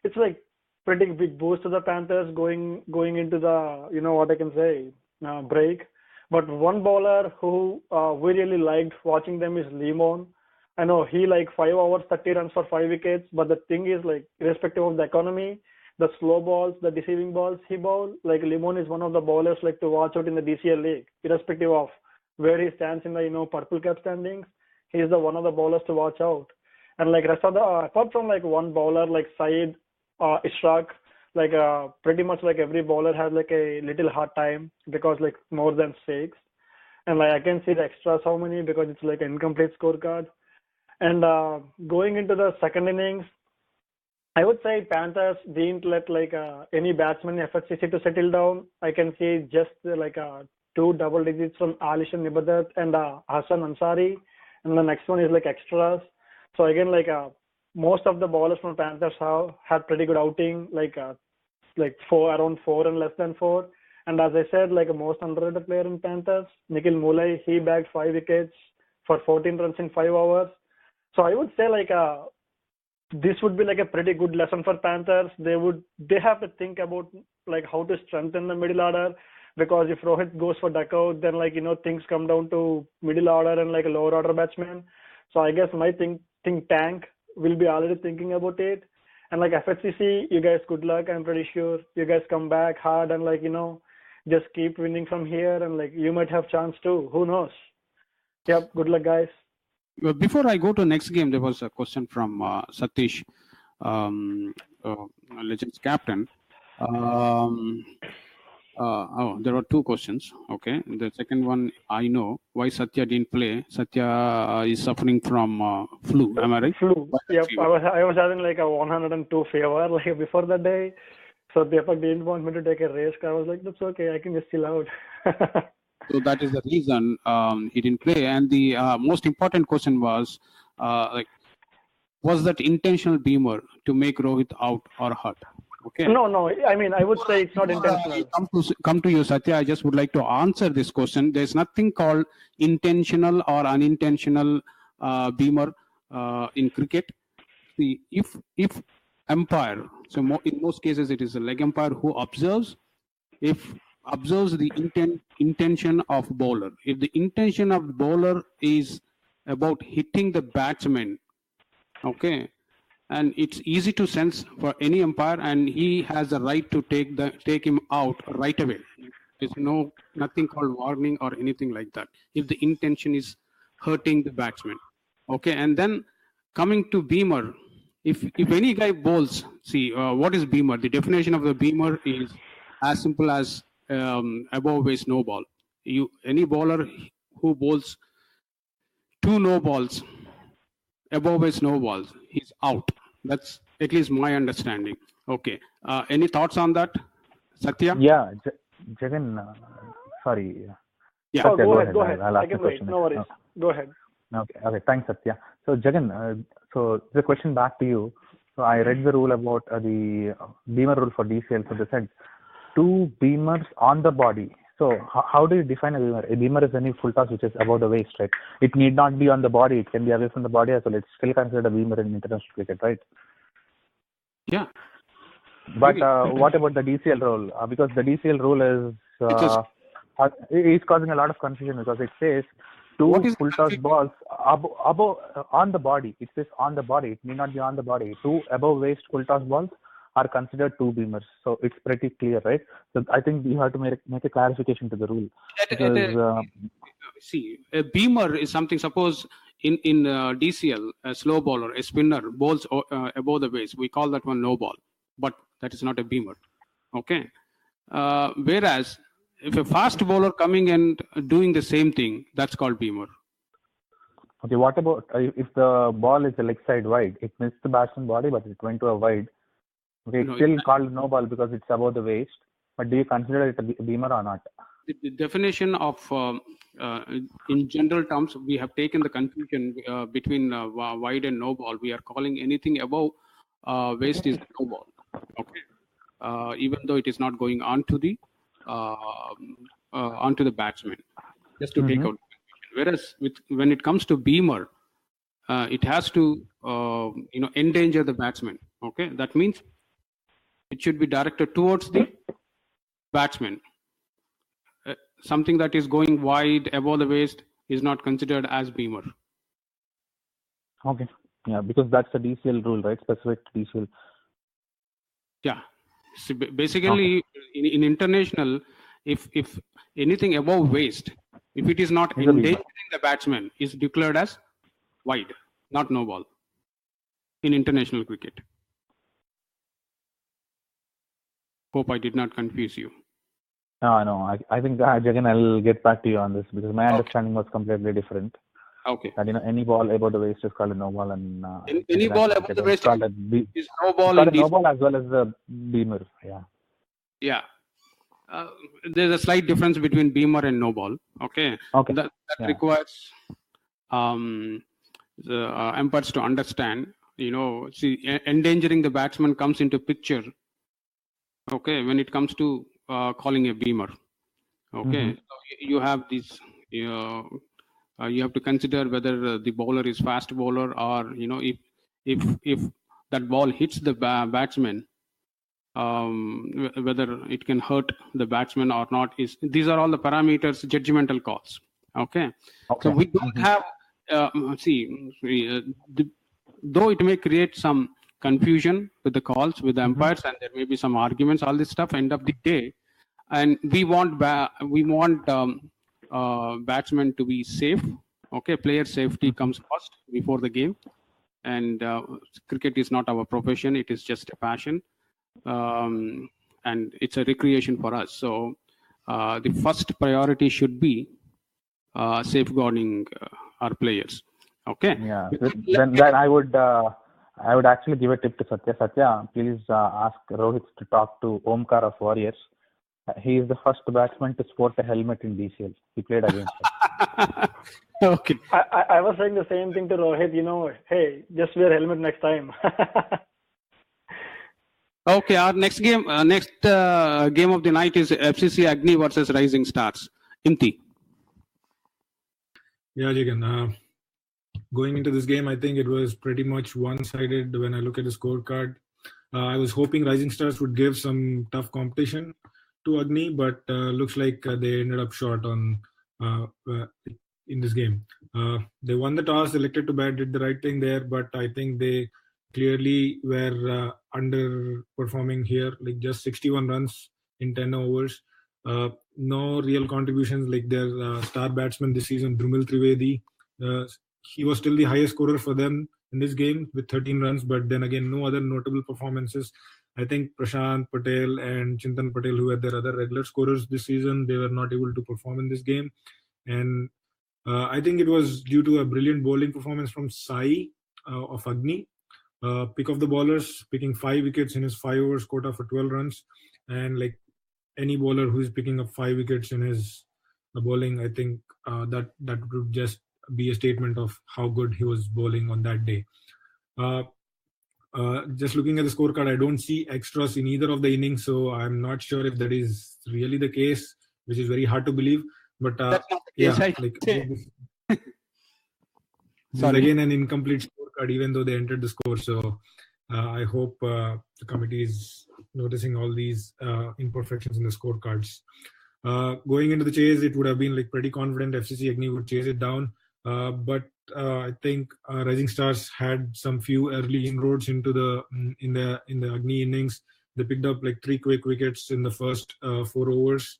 it's like pretty big boost to the Panthers going into the what I can say break. But one bowler who we really liked watching them is Limon. I know he like 5 overs 30 runs for 5 wickets, but the thing is, like, irrespective of the economy, the slow balls, the deceiving balls he bowled, like Limon is one of the bowlers like to watch out in the DCL league, irrespective of where he stands in the purple cap standings. He is the one of the bowlers to watch out. And like rest of the apart from like one bowler like Saeed Ishraq, like pretty much like every bowler has like a little hard time because like more than 6. And like I can see the extras how many because it's like an incomplete scorecard. And going into the second innings, I would say Panthers didn't let like any batsman in FHCC to settle down. I can see just like 2 double digits from Alishan Nibadat and Hassan Ansari, and the next one is like extras. So again, like most of the bowlers from Panthers have had pretty good outing, like 4 around 4 and less than 4. And as I said, like a most underrated player in Panthers, Nikhil Mulay, he bagged 5 wickets for 14 runs in 5 overs. So I would say like this would be like a pretty good lesson for Panthers. They have to think about like how to strengthen the middle order, because if Rohit goes for duckout, then like things come down to middle order and like a lower order batsman. So I guess my think tank will be already thinking about it. And like FHCC, you guys good luck. I'm pretty sure you guys come back hard and like just keep winning from here, and like you might have chance too. Who knows? Yep. Good luck, guys. Before I go to next game, there was a question from Satish, Legends captain. There were 2 questions. Okay, the second one, I know why Sathya didn't play. Sathya is suffering from flu. Am I right? Flu. Yep. I was having like a 102 fever like before that day. So Deepak didn't want me to take a risk. I was like, that's okay. I can just chill out. So that is the reason he didn't play. And the most important question was, was that intentional beamer to make Rohit out or hurt? Okay. No. I mean, I would say it's not intentional. Come to you, Sathya. I just would like to answer this question. There's nothing called intentional or unintentional beamer in cricket. See, if umpire, so in most cases it is a leg umpire who observes the intention of bowler. If the intention of the bowler is about hitting the batsman, okay, and it's easy to sense for any umpire, and he has the right to take him out right away. There's nothing called warning or anything like that. If the intention is hurting the batsman, okay. And then coming to beamer, if any guy bowls, see what is beamer? The definition of the beamer is as simple as above waist no ball. Any bowler who bowls 2 no balls, above waist no balls, he's out. That's at least my understanding. Okay. Any thoughts on that, Sathya? Yeah, Jagan. Sorry. Yeah. Oh, Sathya, go ahead. I'll ask I can the wait. question. No worries. Go ahead. Okay. Thanks, Sathya. So Jagan, so the question back to you. So I read the rule about the beamer rule for DCL. So they said 2 beamers on the body. So how do you define a beamer? A beamer is any full toss which is above the waist, right? It need not be on the body. It can be away from the body as well. It's still considered a beamer in international cricket, right? Yeah. But what about the DCL rule? Because the DCL rule is causing a lot of confusion, because it says 2 full toss balls above on the body. It says on the body. It may not be on the body. 2 above waist full toss balls are considered 2 beamers. So it's pretty clear, right? So I think you have to make a clarification to the rule. Because, see, a beamer is something, suppose in DCL, a slow bowler, a spinner bowls above the waist. We call that one no ball, but that is not a beamer. Okay. Whereas if a fast bowler coming and doing the same thing, that's called beamer. Okay, what about if the ball is the leg side wide? It missed the batsman body, but it went to a wide. Okay, it's still called no ball because it's above the waist. But do you consider it a beamer or not? The definition of, in general terms, we have taken the confusion between wide and no ball. We are calling anything above waist is no ball. Okay, even though it is not going onto the batsman, just to take out the confusion. Whereas when it comes to beamer, it has to endanger the batsman. Okay, that means it should be directed towards the batsman. Something that is going wide above the waist is not considered as beamer. Okay. Yeah, because that's the DCL rule, right? Specific to DCL. Yeah. So basically, in international, if anything above waist, if it is not endangering the batsman, is declared as wide, not no ball in international cricket. Hope I did not confuse you. No. I think, Jagan, I'll get back to you on this, because my understanding was completely different. Okay. That, any ball above the waist is called a no ball, and any ball above the waist is no ball. It's called a no ball as well as the beamer. Yeah. Yeah. There's a slight difference between beamer and no ball. Okay. That requires the umpires to understand. See, endangering the batsman comes into picture. Okay, when it comes to calling a beamer. Okay, so you have this. You have to consider whether the bowler is fast bowler, or if that ball hits the batsman, whether it can hurt the batsman or not. These are all the parameters, judgmental calls. Okay, so we don't have. Though it may create some confusion with the calls, with the umpires, and there may be some arguments, all this stuff. End of the day, and we want batsmen to be safe. Okay, player safety comes first before the game, and cricket is not our profession; it is just a passion, and it's a recreation for us. So the first priority should be safeguarding our players. Okay. Yeah. Then I would actually give a tip to Sathya. Sathya, please ask Rohit to talk to Omkar of Warriors. He is the first batsman to sport a helmet in DCL. He played against us. Okay. I was saying the same thing to Rohit. Hey, just wear helmet next time. Okay. Our next game of the night is FCC Agni versus Rising Stars. Imthi. Yeah, Jagan. Going into this game, I think it was pretty much one-sided when I look at the scorecard. I was hoping Rising Stars would give some tough competition to Agni, but looks like they ended up short on in this game. They won the toss, elected to bat, did the right thing there, but I think they clearly were underperforming here, like just 61 runs in 10 overs. No real contributions, like their star batsman this season, Drumil Trivedi. He was still the highest scorer for them in this game with 13 runs, but then again, no other notable performances. I think Prashant Patel and Chintan Patel, who had their other regular scorers this season, they were not able to perform in this game. And I think it was due to a brilliant bowling performance from Sai of Agni. Pick of the bowlers, picking 5 wickets in his 5 overs quota for 12 runs. And like any bowler who is picking up 5 wickets in his bowling, I think that would just be a statement of how good he was bowling on that day. Just looking at the scorecard, I don't see extras in either of the innings, so I'm not sure if that is really the case, which is very hard to believe. But That's not the case, this is again an incomplete scorecard, even though they entered the score. So I hope the committee is noticing all these imperfections in the scorecards. Going into the chase, it would have been like pretty confident FCC Agni would chase it down. But I think Rising Stars had some few early inroads into the Agni innings. They picked up like 3 quick wickets in the first 4 overs.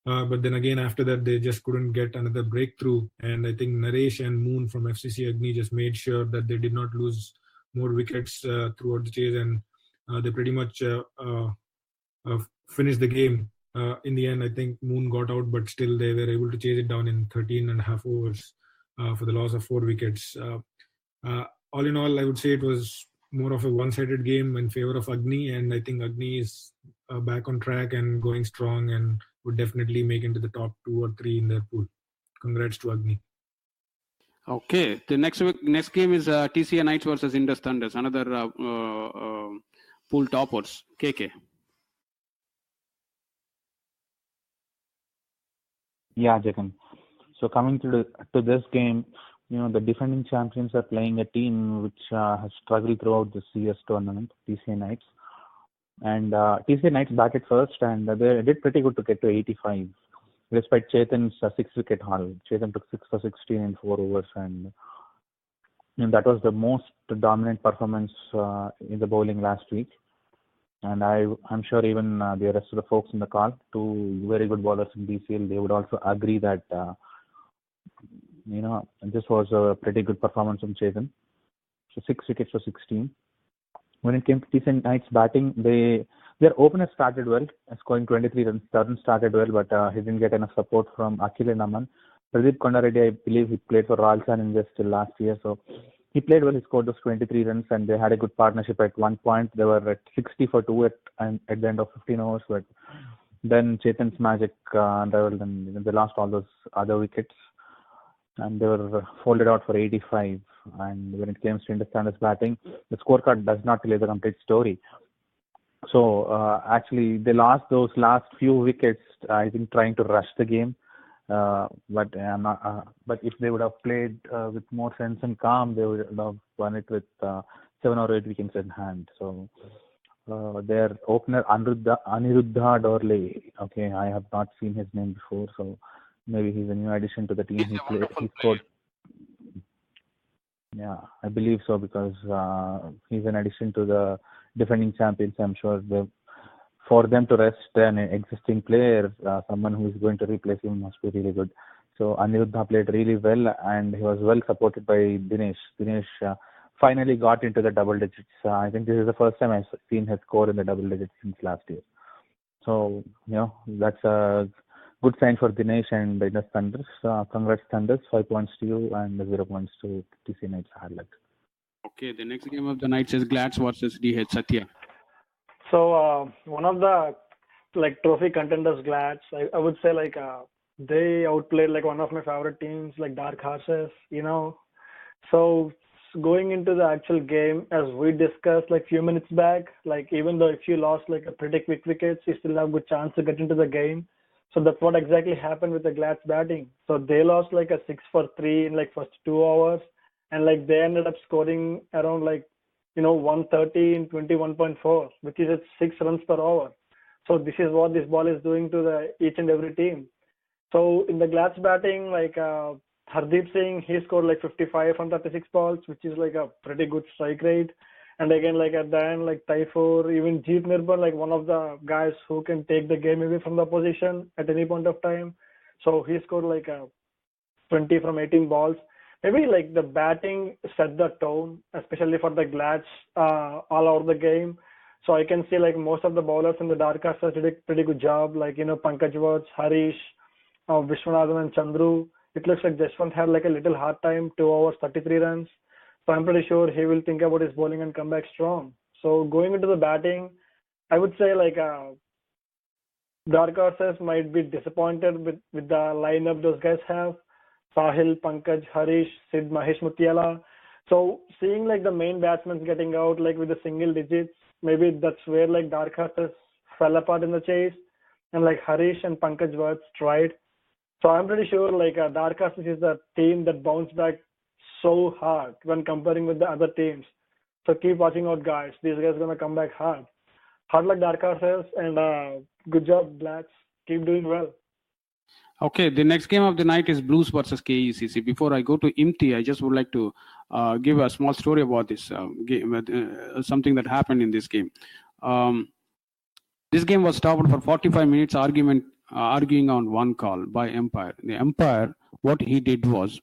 But then again, after that, they just couldn't get another breakthrough. And I think Naresh and Moon from FCC Agni just made sure that they did not lose more wickets throughout the chase. And they pretty much finished the game. In the end, I think Moon got out, but still they were able to chase it down in 13.5 overs for the loss of 4 wickets. All in all, I would say it was more of a one-sided game in favor of Agni, and I think Agni is back on track and going strong and would definitely make into the top 2 or 3 in their pool. Congrats to Agni. Okay, the next game is TCA Knights versus Indus Thunders, another pool toppers. KK. Yeah, Jagan. So coming to this game, the defending champions are playing a team which has struggled throughout the CS tournament, TCA Knights. And TCA Knights batted first, and they did pretty good to get to 85, despite Chetan's 6-wicket haul. Chetan took 6 for 16 in 4 overs, and that was the most dominant performance in the bowling last week. And I'm sure even the rest of the folks in the call, 2 very good bowlers in DCL, they would also agree that this was a pretty good performance from Chetan. So 6 wickets for 16. When it came to TCA Knights batting, their opener started well, scoring 23 runs. Tarun started well, but he didn't get enough support from Akhil and Aman. Pradeep Kondareddy, I believe he played for Rajasthan Invest till last year, so he played well. He scored those 23 runs, and they had a good partnership at one point. They were at 60 for 2 at the end of 15 overs, but then Chetan's magic unraveled, and they lost all those other wickets, and they were folded out for 85. And when it came to Indus Thunders batting, the scorecard does not tell you the complete story. So actually, they lost those last few wickets, I think, trying to rush the game. But if they would have played with more sense and calm, they would have won it with 7 or 8 wickets in hand. So their opener Aniruddha Dorle. Okay, I have not seen his name before, so maybe he's a new addition to the team. He scored. Yeah, I believe so, because he's an addition to the defending champions. I'm sure for them to rest an existing player, someone who is going to replace him must be really good. So Aniruddha played really well, and he was well supported by Dinesh. Dinesh finally got into the double digits. I think this is the first time I've seen his score in the double digits since last year. So, that's a good sign for Dinesh and the Thunders. Congrats, Thunders. 5 points to you and 0 points to TC Knights hard luck. Okay, the next game of the night is Glads versus DH Sathya. So one of the trophy contenders, Glads, I would say they outplayed one of my favorite teams, Dark Horses. So going into the actual game, as we discussed few minutes back, even though if you lost a pretty quick wickets, you still have a good chance to get into the game. So that's what exactly happened with the Glads batting. So they lost a 6 for 3 in first 2 hours, and they ended up scoring around 130 in 21.4, which is at 6 runs per over. So this is what this ball is doing to each and every team. So in the Glads batting, Hardeep Singh, he scored 55 from 36 balls, which is a pretty good strike rate. And again, at the end, Taifoor, even Jeet Nirbhan, one of the guys who can take the game away from the opposition at any point of time. So he scored 20 from 18 balls. Maybe the batting set the tone, especially for the Glads all over the game. So I can see most of the bowlers in the Dark Horses did a pretty good job. Pankaj Vats, Harish, Vishwanathan and Chandru. It looks like Jashwant had a little hard time, 2 overs, 33 runs. So I'm pretty sure he will think about his bowling and come back strong. So going into the batting, I would say Dark Horses might be disappointed with the lineup those guys have. Sahil, Pankaj, Harish, Sid, Mahesh Mutiala. So seeing the main batsmen getting out with the single digits, maybe that's where Dark Horses fell apart in the chase, and Harish and Pankaj Vats tried. So I'm pretty sure Dark Horses is the team that bounced back so hard when comparing with the other teams. So keep watching out, guys. These guys are gonna come back hard. Hard luck, Dark Horses, and good job, Blacks. Keep doing well. Okay, the next game of the night is Blues versus KECC. Before I go to Imthi, I just would like to give a small story about this game, something that happened in this game. This game was stopped for 45 minutes, arguing on one call by umpire. The umpire, what he did was,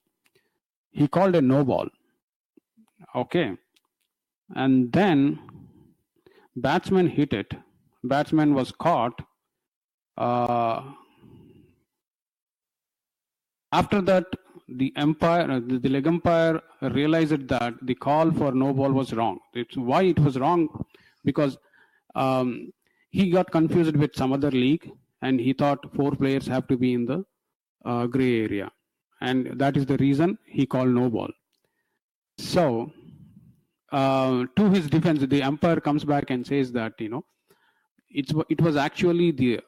he called a no ball. Okay, and then batsman hit it. Batsman was caught. After that, the leg umpire realized that the call for no ball was wrong. It's why it was wrong, because he got confused with some other league, and he thought 4 players have to be in the gray area, and that is the reason he called no ball. So, to his defense, the umpire comes back and says that it was actually the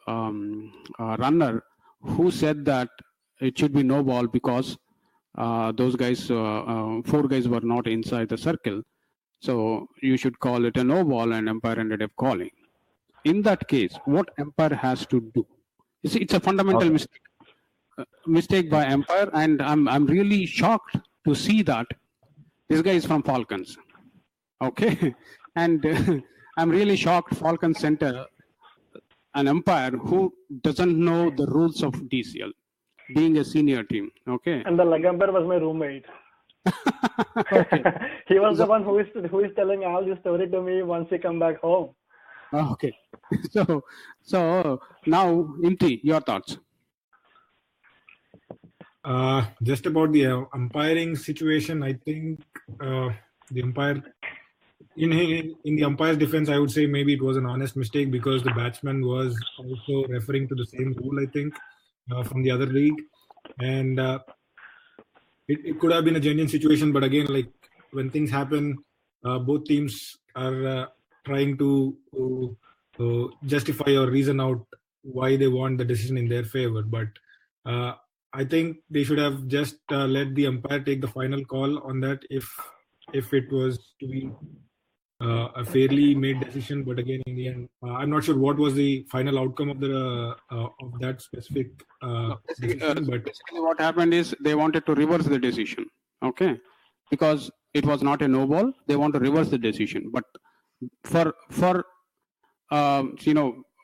runner who said that it should be no ball because those guys, 4 guys were not inside the circle. So you should call it a no ball, and umpire ended up calling. In that case, what umpire has to do? You see, it's a fundamental mistake by umpire, and I'm really shocked to see that this guy is from Falcons. Okay, and I'm really shocked Falcons sent an umpire who doesn't know the rules of DCL, being a senior team. Okay. And the leg umpire was my roommate. Okay. He was the one who is telling all this story to me once he come back home. Okay. So now, Imthi, your thoughts? Just about the umpiring situation, I think the umpire, in the umpire's defense, I would say maybe it was an honest mistake because the batsman was also referring to the same rule, I think, from the other league. And it could have been a genuine situation, but again, when things happen, both teams are trying to justify or reason out why they want the decision in their favor. But I think they should have just let the umpire take the final call on that if it was to be a fairly made decision. But again, in the end, I'm not sure what was the final outcome of that specific decision. But basically, what happened is they wanted to reverse the decision. Okay, because it was not a no ball, they want to reverse the decision. But for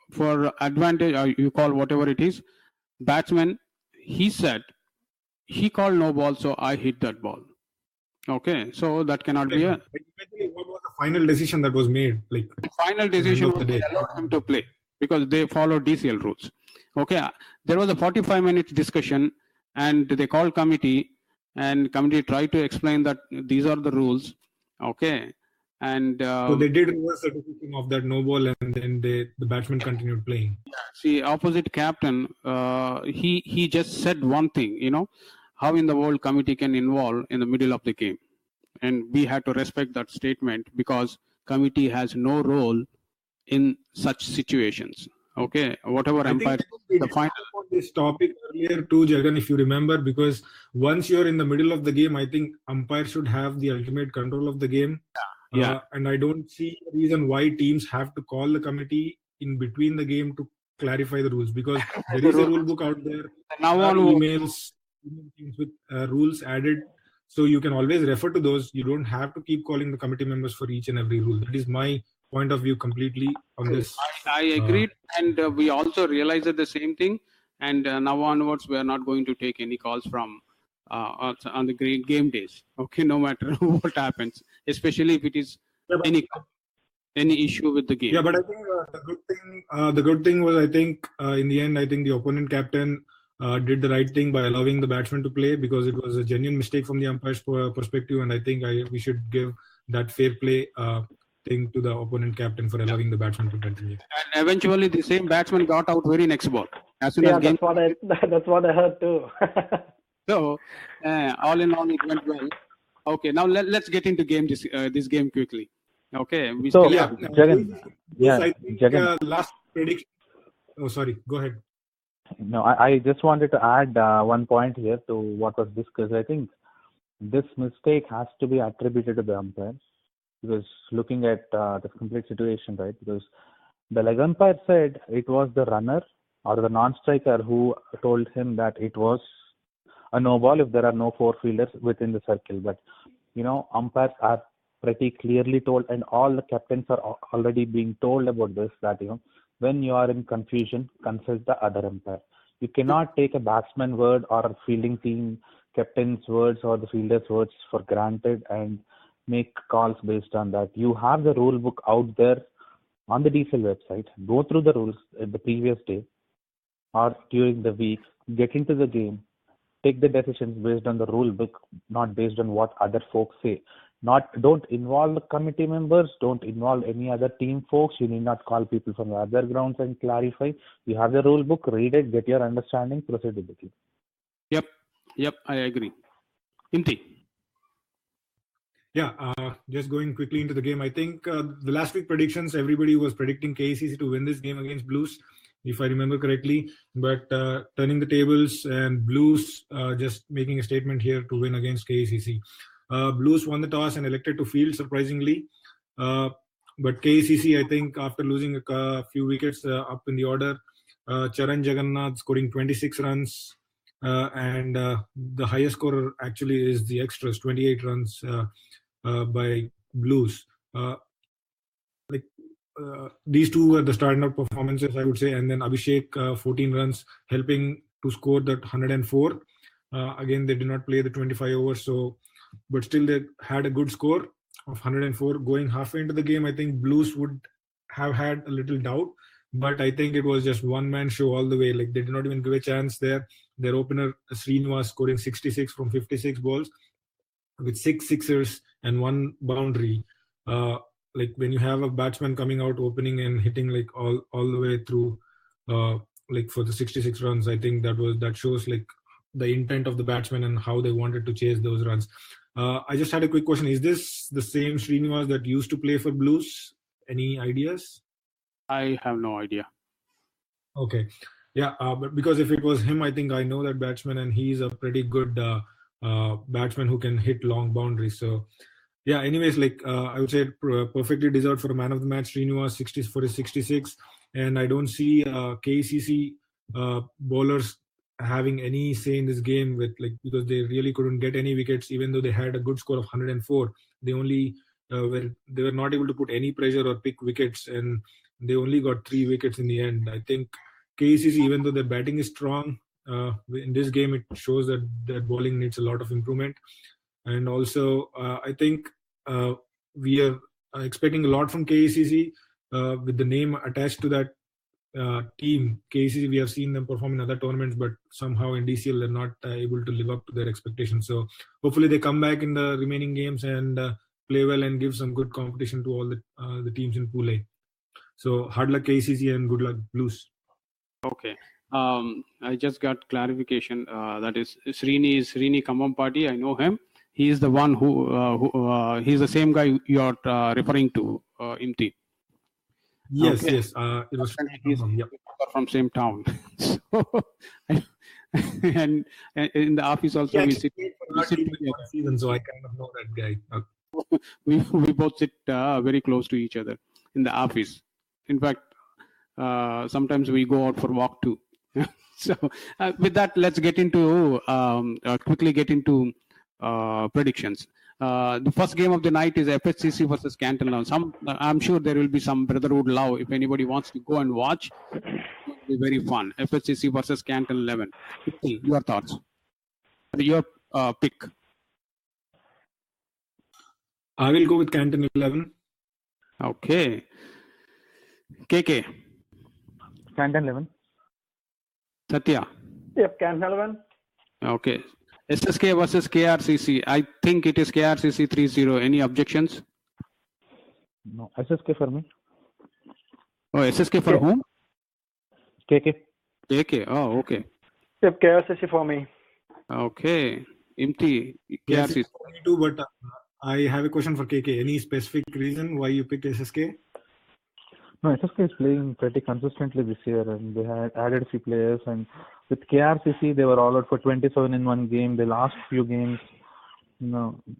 for advantage, you call whatever it is, batsman, he said he called no ball, so I hit that ball. Okay, so that cannot be a. What was the final decision that was made? Like the final decision was they allowed him to play because they followed DCL rules. Okay, there was a 45 minutes discussion, and they called committee, and committee tried to explain that these are the rules. Okay, and so they did reverse the decision of that no ball, and then the batsman continued playing. See, opposite captain, he just said one thing, how in the world committee can involve in the middle of the game, and we had to respect that statement because committee has no role in such situations. Okay, whatever umpire the final this topic earlier too, Jagan, if you remember, because once you're in the middle of the game, I think umpire should have the ultimate control of the game. Yeah. And I don't see a reason why teams have to call the committee in between the game to clarify the rules, because there is a rule book out there. Now on emails with rules added, so you can always refer to those. You don't have to keep calling the committee members for each and every rule. That is my point of view completely on this. I agreed, and we also realized the same thing. And now onwards, we are not going to take any calls from on the game days. Okay, no matter what happens, especially if it is any issue with the game. Yeah, but I think the good thing was, I think in the end, I think the opponent captain did the right thing by allowing the batsman to play, because it was a genuine mistake from the umpire's perspective, and I think we should give that fair play thing to the opponent captain for allowing the batsman to continue. And eventually, the same batsman got out very next ball. As soon as that's what I heard too. So, all in all, it went well. Okay, now let's get into this game quickly. Okay, we so Jagan, I think, Jagan. Last prediction. Oh, sorry. Go ahead. No, I just wanted to add one point here to what was discussed. I think this mistake has to be attributed to the umpire, because looking at the complete situation, right? Because the leg umpire said it was the runner or the non-striker who told him that it was a no ball if there are no four fielders within the circle. But umpires are pretty clearly told, and all the captains are already being told about this, that when you are in confusion, consult the other umpire. You cannot take a batsman word or a fielding team captain's words or the fielder's words for granted and make calls based on that. You have the rule book out there on the DCL website. Go through the rules the previous day or during the week, get into the game, take the decisions based on the rule book, not based on what other folks say. Don't involve the committee members, don't involve any other team folks. You need not call people from the other grounds and clarify. You have the rule book, read it, get your understanding, proceed with the game. Yep, I agree. Imthi. Yeah, just going quickly into the game. I think the last week predictions, everybody was predicting KCC to win this game against Blues, if I remember correctly. But turning the tables and Blues just making a statement here to win against KCC. Blues won the toss and elected to field, surprisingly. But KCC, I think, after losing a few wickets up in the order, Charan Jagannath scoring 26 runs. And the highest scorer actually is the extras, 28 runs by Blues. These two were the standout performances, I would say. And then Abhishek, 14 runs, helping to score that 104. Again, they did not play the 25 overs, but still they had a good score of 104. Going halfway into the game, I think Blues would have had a little doubt, but I think it was just one-man show all the way. Like, they did not even give a chance there. Their opener, Srinivas, scoring 66 from 56 balls with 6 sixers and 1 boundary. Like, when you have a batsman coming out, opening and hitting like all the way through, like for the 66 runs, I think that shows like the intent of the batsman and how they wanted to chase those runs. I just had a quick question. Is this the same Srinivas that used to play for Blues? Any ideas? I have no idea. Okay. Yeah, but because if it was him, I think I know that batsman, and he's a pretty good batsman who can hit long boundaries. So, yeah. Anyways, I would say perfectly deserved for a man of the match. Srinivas 60 for his 66, and I don't see KCC bowlers having any say in this game because they really couldn't get any wickets, even though they had a good score of 104. They only they were not able to put any pressure or pick wickets, and they only got 3 wickets in the end. I think KCC, even though their batting is strong, in this game it shows that their bowling needs a lot of improvement. And also, I think we are expecting a lot from KCC with the name attached to that team. KCC, we have seen them perform in other tournaments, but somehow in DCL they're not able to live up to their expectations. So hopefully they come back in the remaining games and play well and give some good competition to all the teams in Pool A. So hard luck KCC and good luck Blues. Okay. I just got clarification. That is Srini Kamampati. I know him. He is the one who he's the same guy you are referring to, Imthi. Yes, Okay. yes. It was He's from same town. So, and in the office also we sit together. Season, so I kind of know that guy. Okay. we both sit very close to each other in the office. In fact, sometimes we go out for walk too. So with that, let's get into quickly get into predictions. The first game of the night is FHCC versus Canton 11. I'm sure there will be some brotherhood love. If anybody wants to go and watch, it will be very fun. FHCC versus Canton 11. Your thoughts? Your pick. I will go with Canton 11. Okay. KK. Canton 11. Sathya. Yep, Canton 11. Okay. SSK versus KRCC. I think it is KRCC 3-0. Any objections? No, SSK for me. Oh, SSK for whom? KK. KK. Oh, okay. Yep, KRCC for me. Okay. Imthi, KRCC. For me too, but I have a question for KK. Any specific reason why you picked SSK? No, SSK is playing pretty consistently this year, and they had added a few players. And with KRCC, they were all out for 27 in one game. The last few games,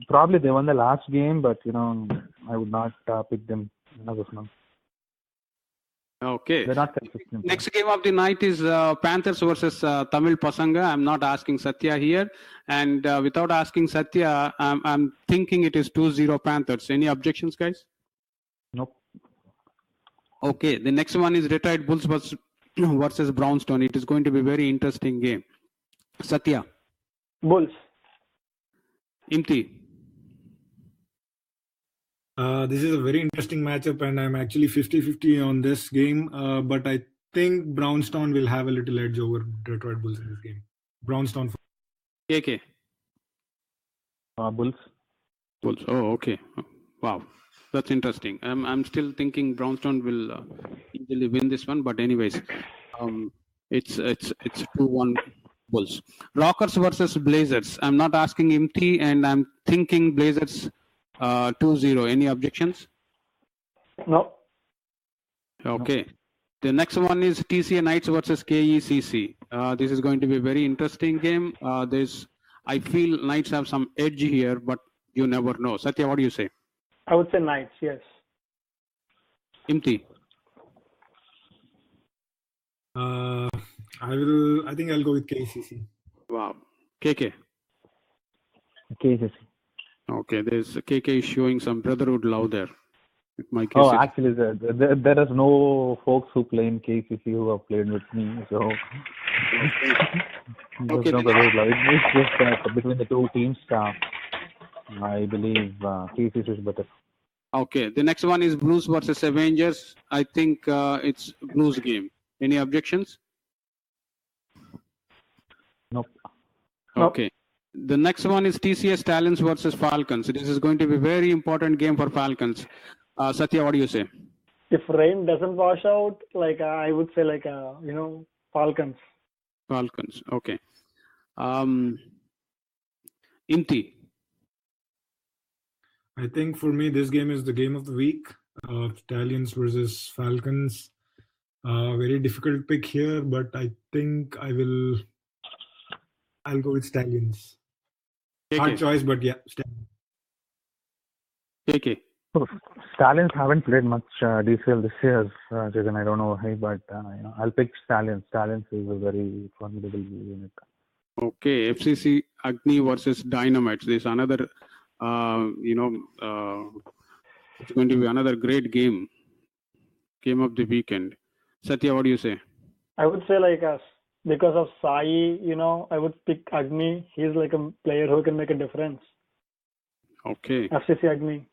probably they won the last game, but I would not pick them as of now. Okay. They're not consistent. Next game of the night is Panthers versus Tamil Pasanga. I'm not asking Sathya here, and without asking Sathya, I'm thinking it is 2-0 Panthers. Any objections, guys? Nope. Okay, the next one is Retired Bulls versus Brownstone. It is going to be a very interesting game. Sathya. Bulls. Imthi. This is a very interesting matchup, and I'm actually 50-50 on this game. But I think Brownstone will have a little edge over Detroit Bulls in this game. Brownstone. KK. Bulls. Bulls. Oh, okay. Wow. That's interesting. I'm still thinking Brownstone will easily win this one, but anyways, it's 2-1 Bulls. Rockers versus Blazers. I'm not asking Imthi, and I'm thinking Blazers 2-0. Any objections? No. Okay. The next one is TCA Knights versus KECC. This is going to be a very interesting game. I feel Knights have some edge here, but you never know. Sathya, what do you say? I would say Knights, yes. Imthi. I think I'll go with KCC. Wow. KK. KCC. Okay, there's KK is showing some brotherhood love there. Actually, there is no folks who play in KCC who have played with me, so Okay. no brotherhood love. It's just between the two teams. I believe KCC is better. Okay, the next one is Blues versus Avengers. I think it's Blues game. Any objections? Nope. Okay. The next one is TCS Stallions versus Falcons. This is going to be a very important game for Falcons. Sathya, what do you say? If rain doesn't wash out, I would say Falcons. Falcons. Okay. Imthi. I think for me, this game is the game of the week. Stallions versus Falcons. Very difficult pick here, but I think I'll go with Stallions. Hard KK. choice, but yeah, Stallions. KK. So Stallions haven't played much DCL this year, Jagan. I don't know why, but I'll pick Stallions. Stallions is a very formidable unit. Okay, FCC Agni versus Dynamites. This is another, it's going to be another great game of the weekend. Sathya, what do you say? I would say because of Sai, I would pick Agni. He's like a player who can make a difference. Okay. FCC Agni.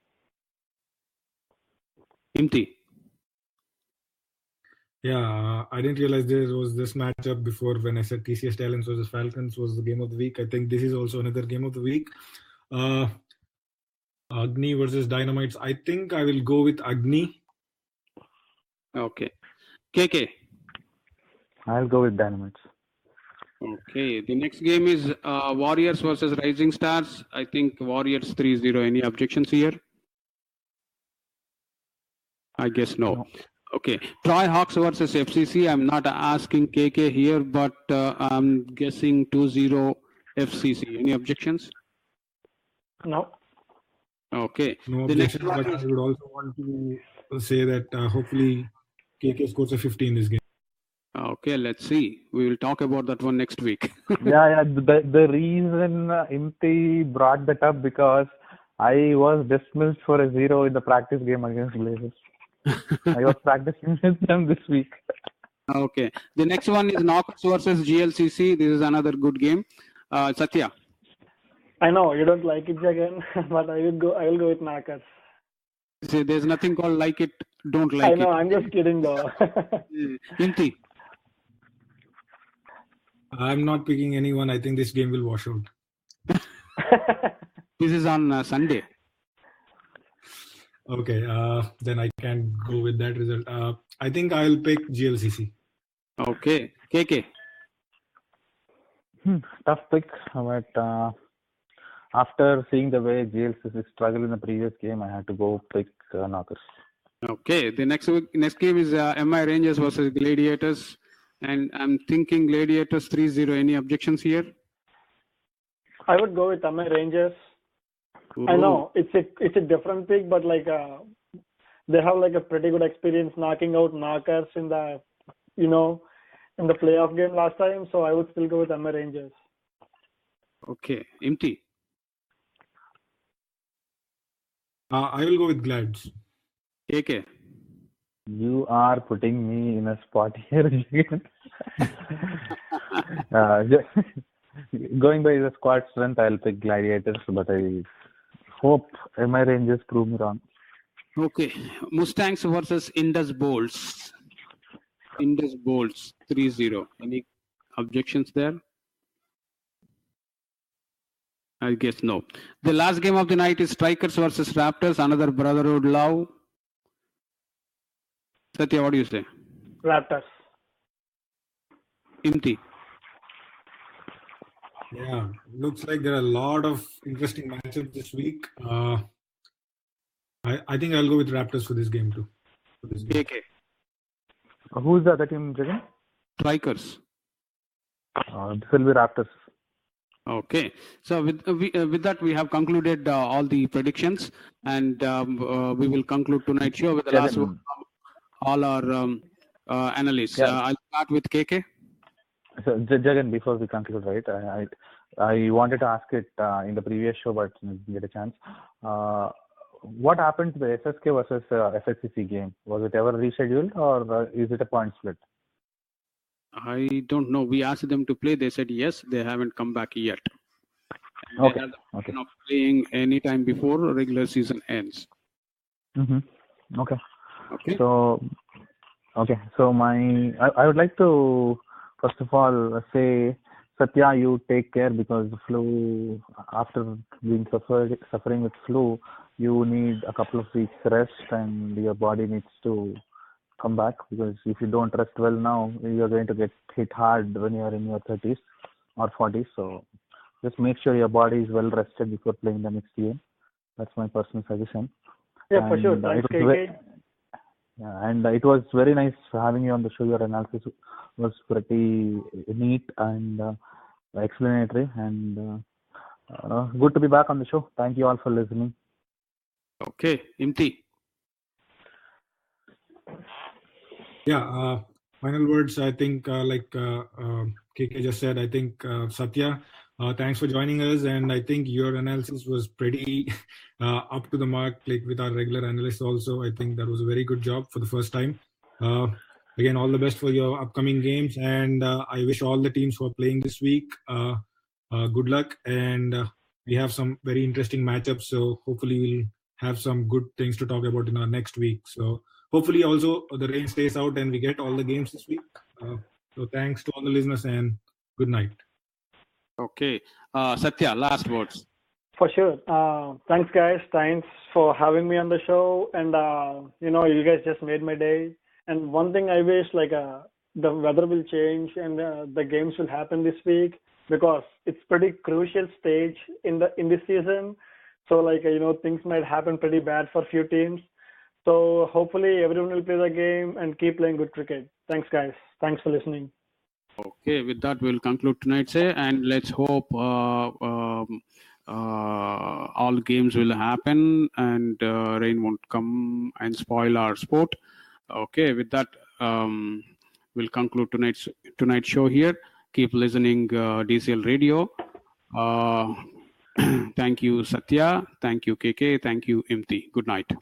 Imthi. Yeah, I didn't realize there was this matchup before when I said TCS Talents versus Falcons was the game of the week. I think this is also another game of the week. Agni versus Dynamites. I think I will go with Agni. Okay. KK. I'll go with Dynamites. Okay. The next game is Warriors versus Rising Stars. I think Warriors 3-0. Any objections here? I guess no. Okay. Troy Hawks versus FCC. I'm not asking KK here, but I'm guessing 2-0 FCC. Any objections? No. Okay. No The next objections, one but is I would also want to say that hopefully KK scores a 50 in this game. okay. Let's see. We will talk about that one next week. Yeah. The reason Imthi brought that up because I was dismissed for a 0 in the practice game against Blazers. I was practicing with them this week. Okay. The next one is Knockers versus GLCC. This is another good game. Sathya. I know you don't like it, Jagan, but I will go with Knockers. See, there's nothing called like it, don't I like know. it. I'm just kidding, though. Imthi. I'm not picking anyone. I think this game will wash out. This is on Sunday. Okay, then I can go with that result. I think I'll pick GLCC. Okay. KK. Tough pick, but after seeing the way GLCC struggled in the previous game, I had to go pick Knockers. Okay. The next game is MI Rangers versus Gladiators. And I'm thinking Gladiators 3-0. Any objections here? I would go with MI Rangers. Ooh. I know it's a different pick, but they have a pretty good experience knocking out Knockers in the in the playoff game last time. So I would still go with MI Rangers. Okay. Imthi. I will go with Glads. KK. You are putting me in a spot here again. Going by the squad strength, I'll pick Gladiators, but I hope MI Rangers prove me wrong. Okay. Mustangs versus Indus Bolts. Indus Bolts 3-0. Any objections there? I guess no. The last game of the night is Strikers versus Raptors. Another brotherhood love. Sathya, what do you say? Raptors. Imthi. Yeah, looks like there are a lot of interesting matchups this week. I think I'll go with Raptors for this game too. KK. Who's the other team, Jagan? Strikers. This will be Raptors. Okay. So with that, we have concluded all the predictions, and we will conclude tonight's show with the last one. All our analysts. Yeah. I'll start with KK. So, Jagan, before we conclude, right? I wanted to ask it in the previous show, but didn't get a chance. What happened to the SSK versus FSCC game? Was it ever rescheduled, or is it a point split? I don't know. We asked them to play. They said yes. They haven't come back yet. Okay. They have the option of playing anytime before regular season ends. Mm-hmm. Okay. Okay. So I would like to first of all say, Sathya, you take care because the flu, after being suffering with flu, you need a couple of weeks rest and your body needs to come back, because if you don't rest well now, you're going to get hit hard when you're in your 30s or 40s. So just make sure your body is well rested before playing the next game. That's my personal suggestion. Yeah, for sure. Thanks, KK. Yeah, and it was very nice having you on the show. Your analysis was pretty neat and explanatory, and good to be back on the show. Thank you all for listening. Okay, Imthi. Yeah, final words. I think, like KK just said, I think Sathya, thanks for joining us, and I think your analysis was pretty up to the mark, like with our regular analysts. Also, I think that was a very good job for the first time. Again, all the best for your upcoming games, and I wish all the teams who are playing this week good luck. And we have some very interesting matchups, so hopefully we'll have some good things to talk about in our next week. So hopefully also the rain stays out and we get all the games this week. So thanks to all the listeners and good night. Okay, Sathya, last words. For sure. Thanks, guys. Thanks for having me on the show. And, you guys just made my day. And one thing I wish, the weather will change and the games will happen this week, because it's pretty crucial stage in this season. So, things might happen pretty bad for a few teams. So hopefully everyone will play the game and keep playing good cricket. Thanks, guys. Thanks for listening. Okay, with that we'll conclude tonight's day, and let's hope all games will happen and rain won't come and spoil our sport. Okay, with that we'll conclude tonight's show here. Keep listening DCL Radio. Thank you, Sathya. Thank you, KK. Thank you, Imthi. Good night.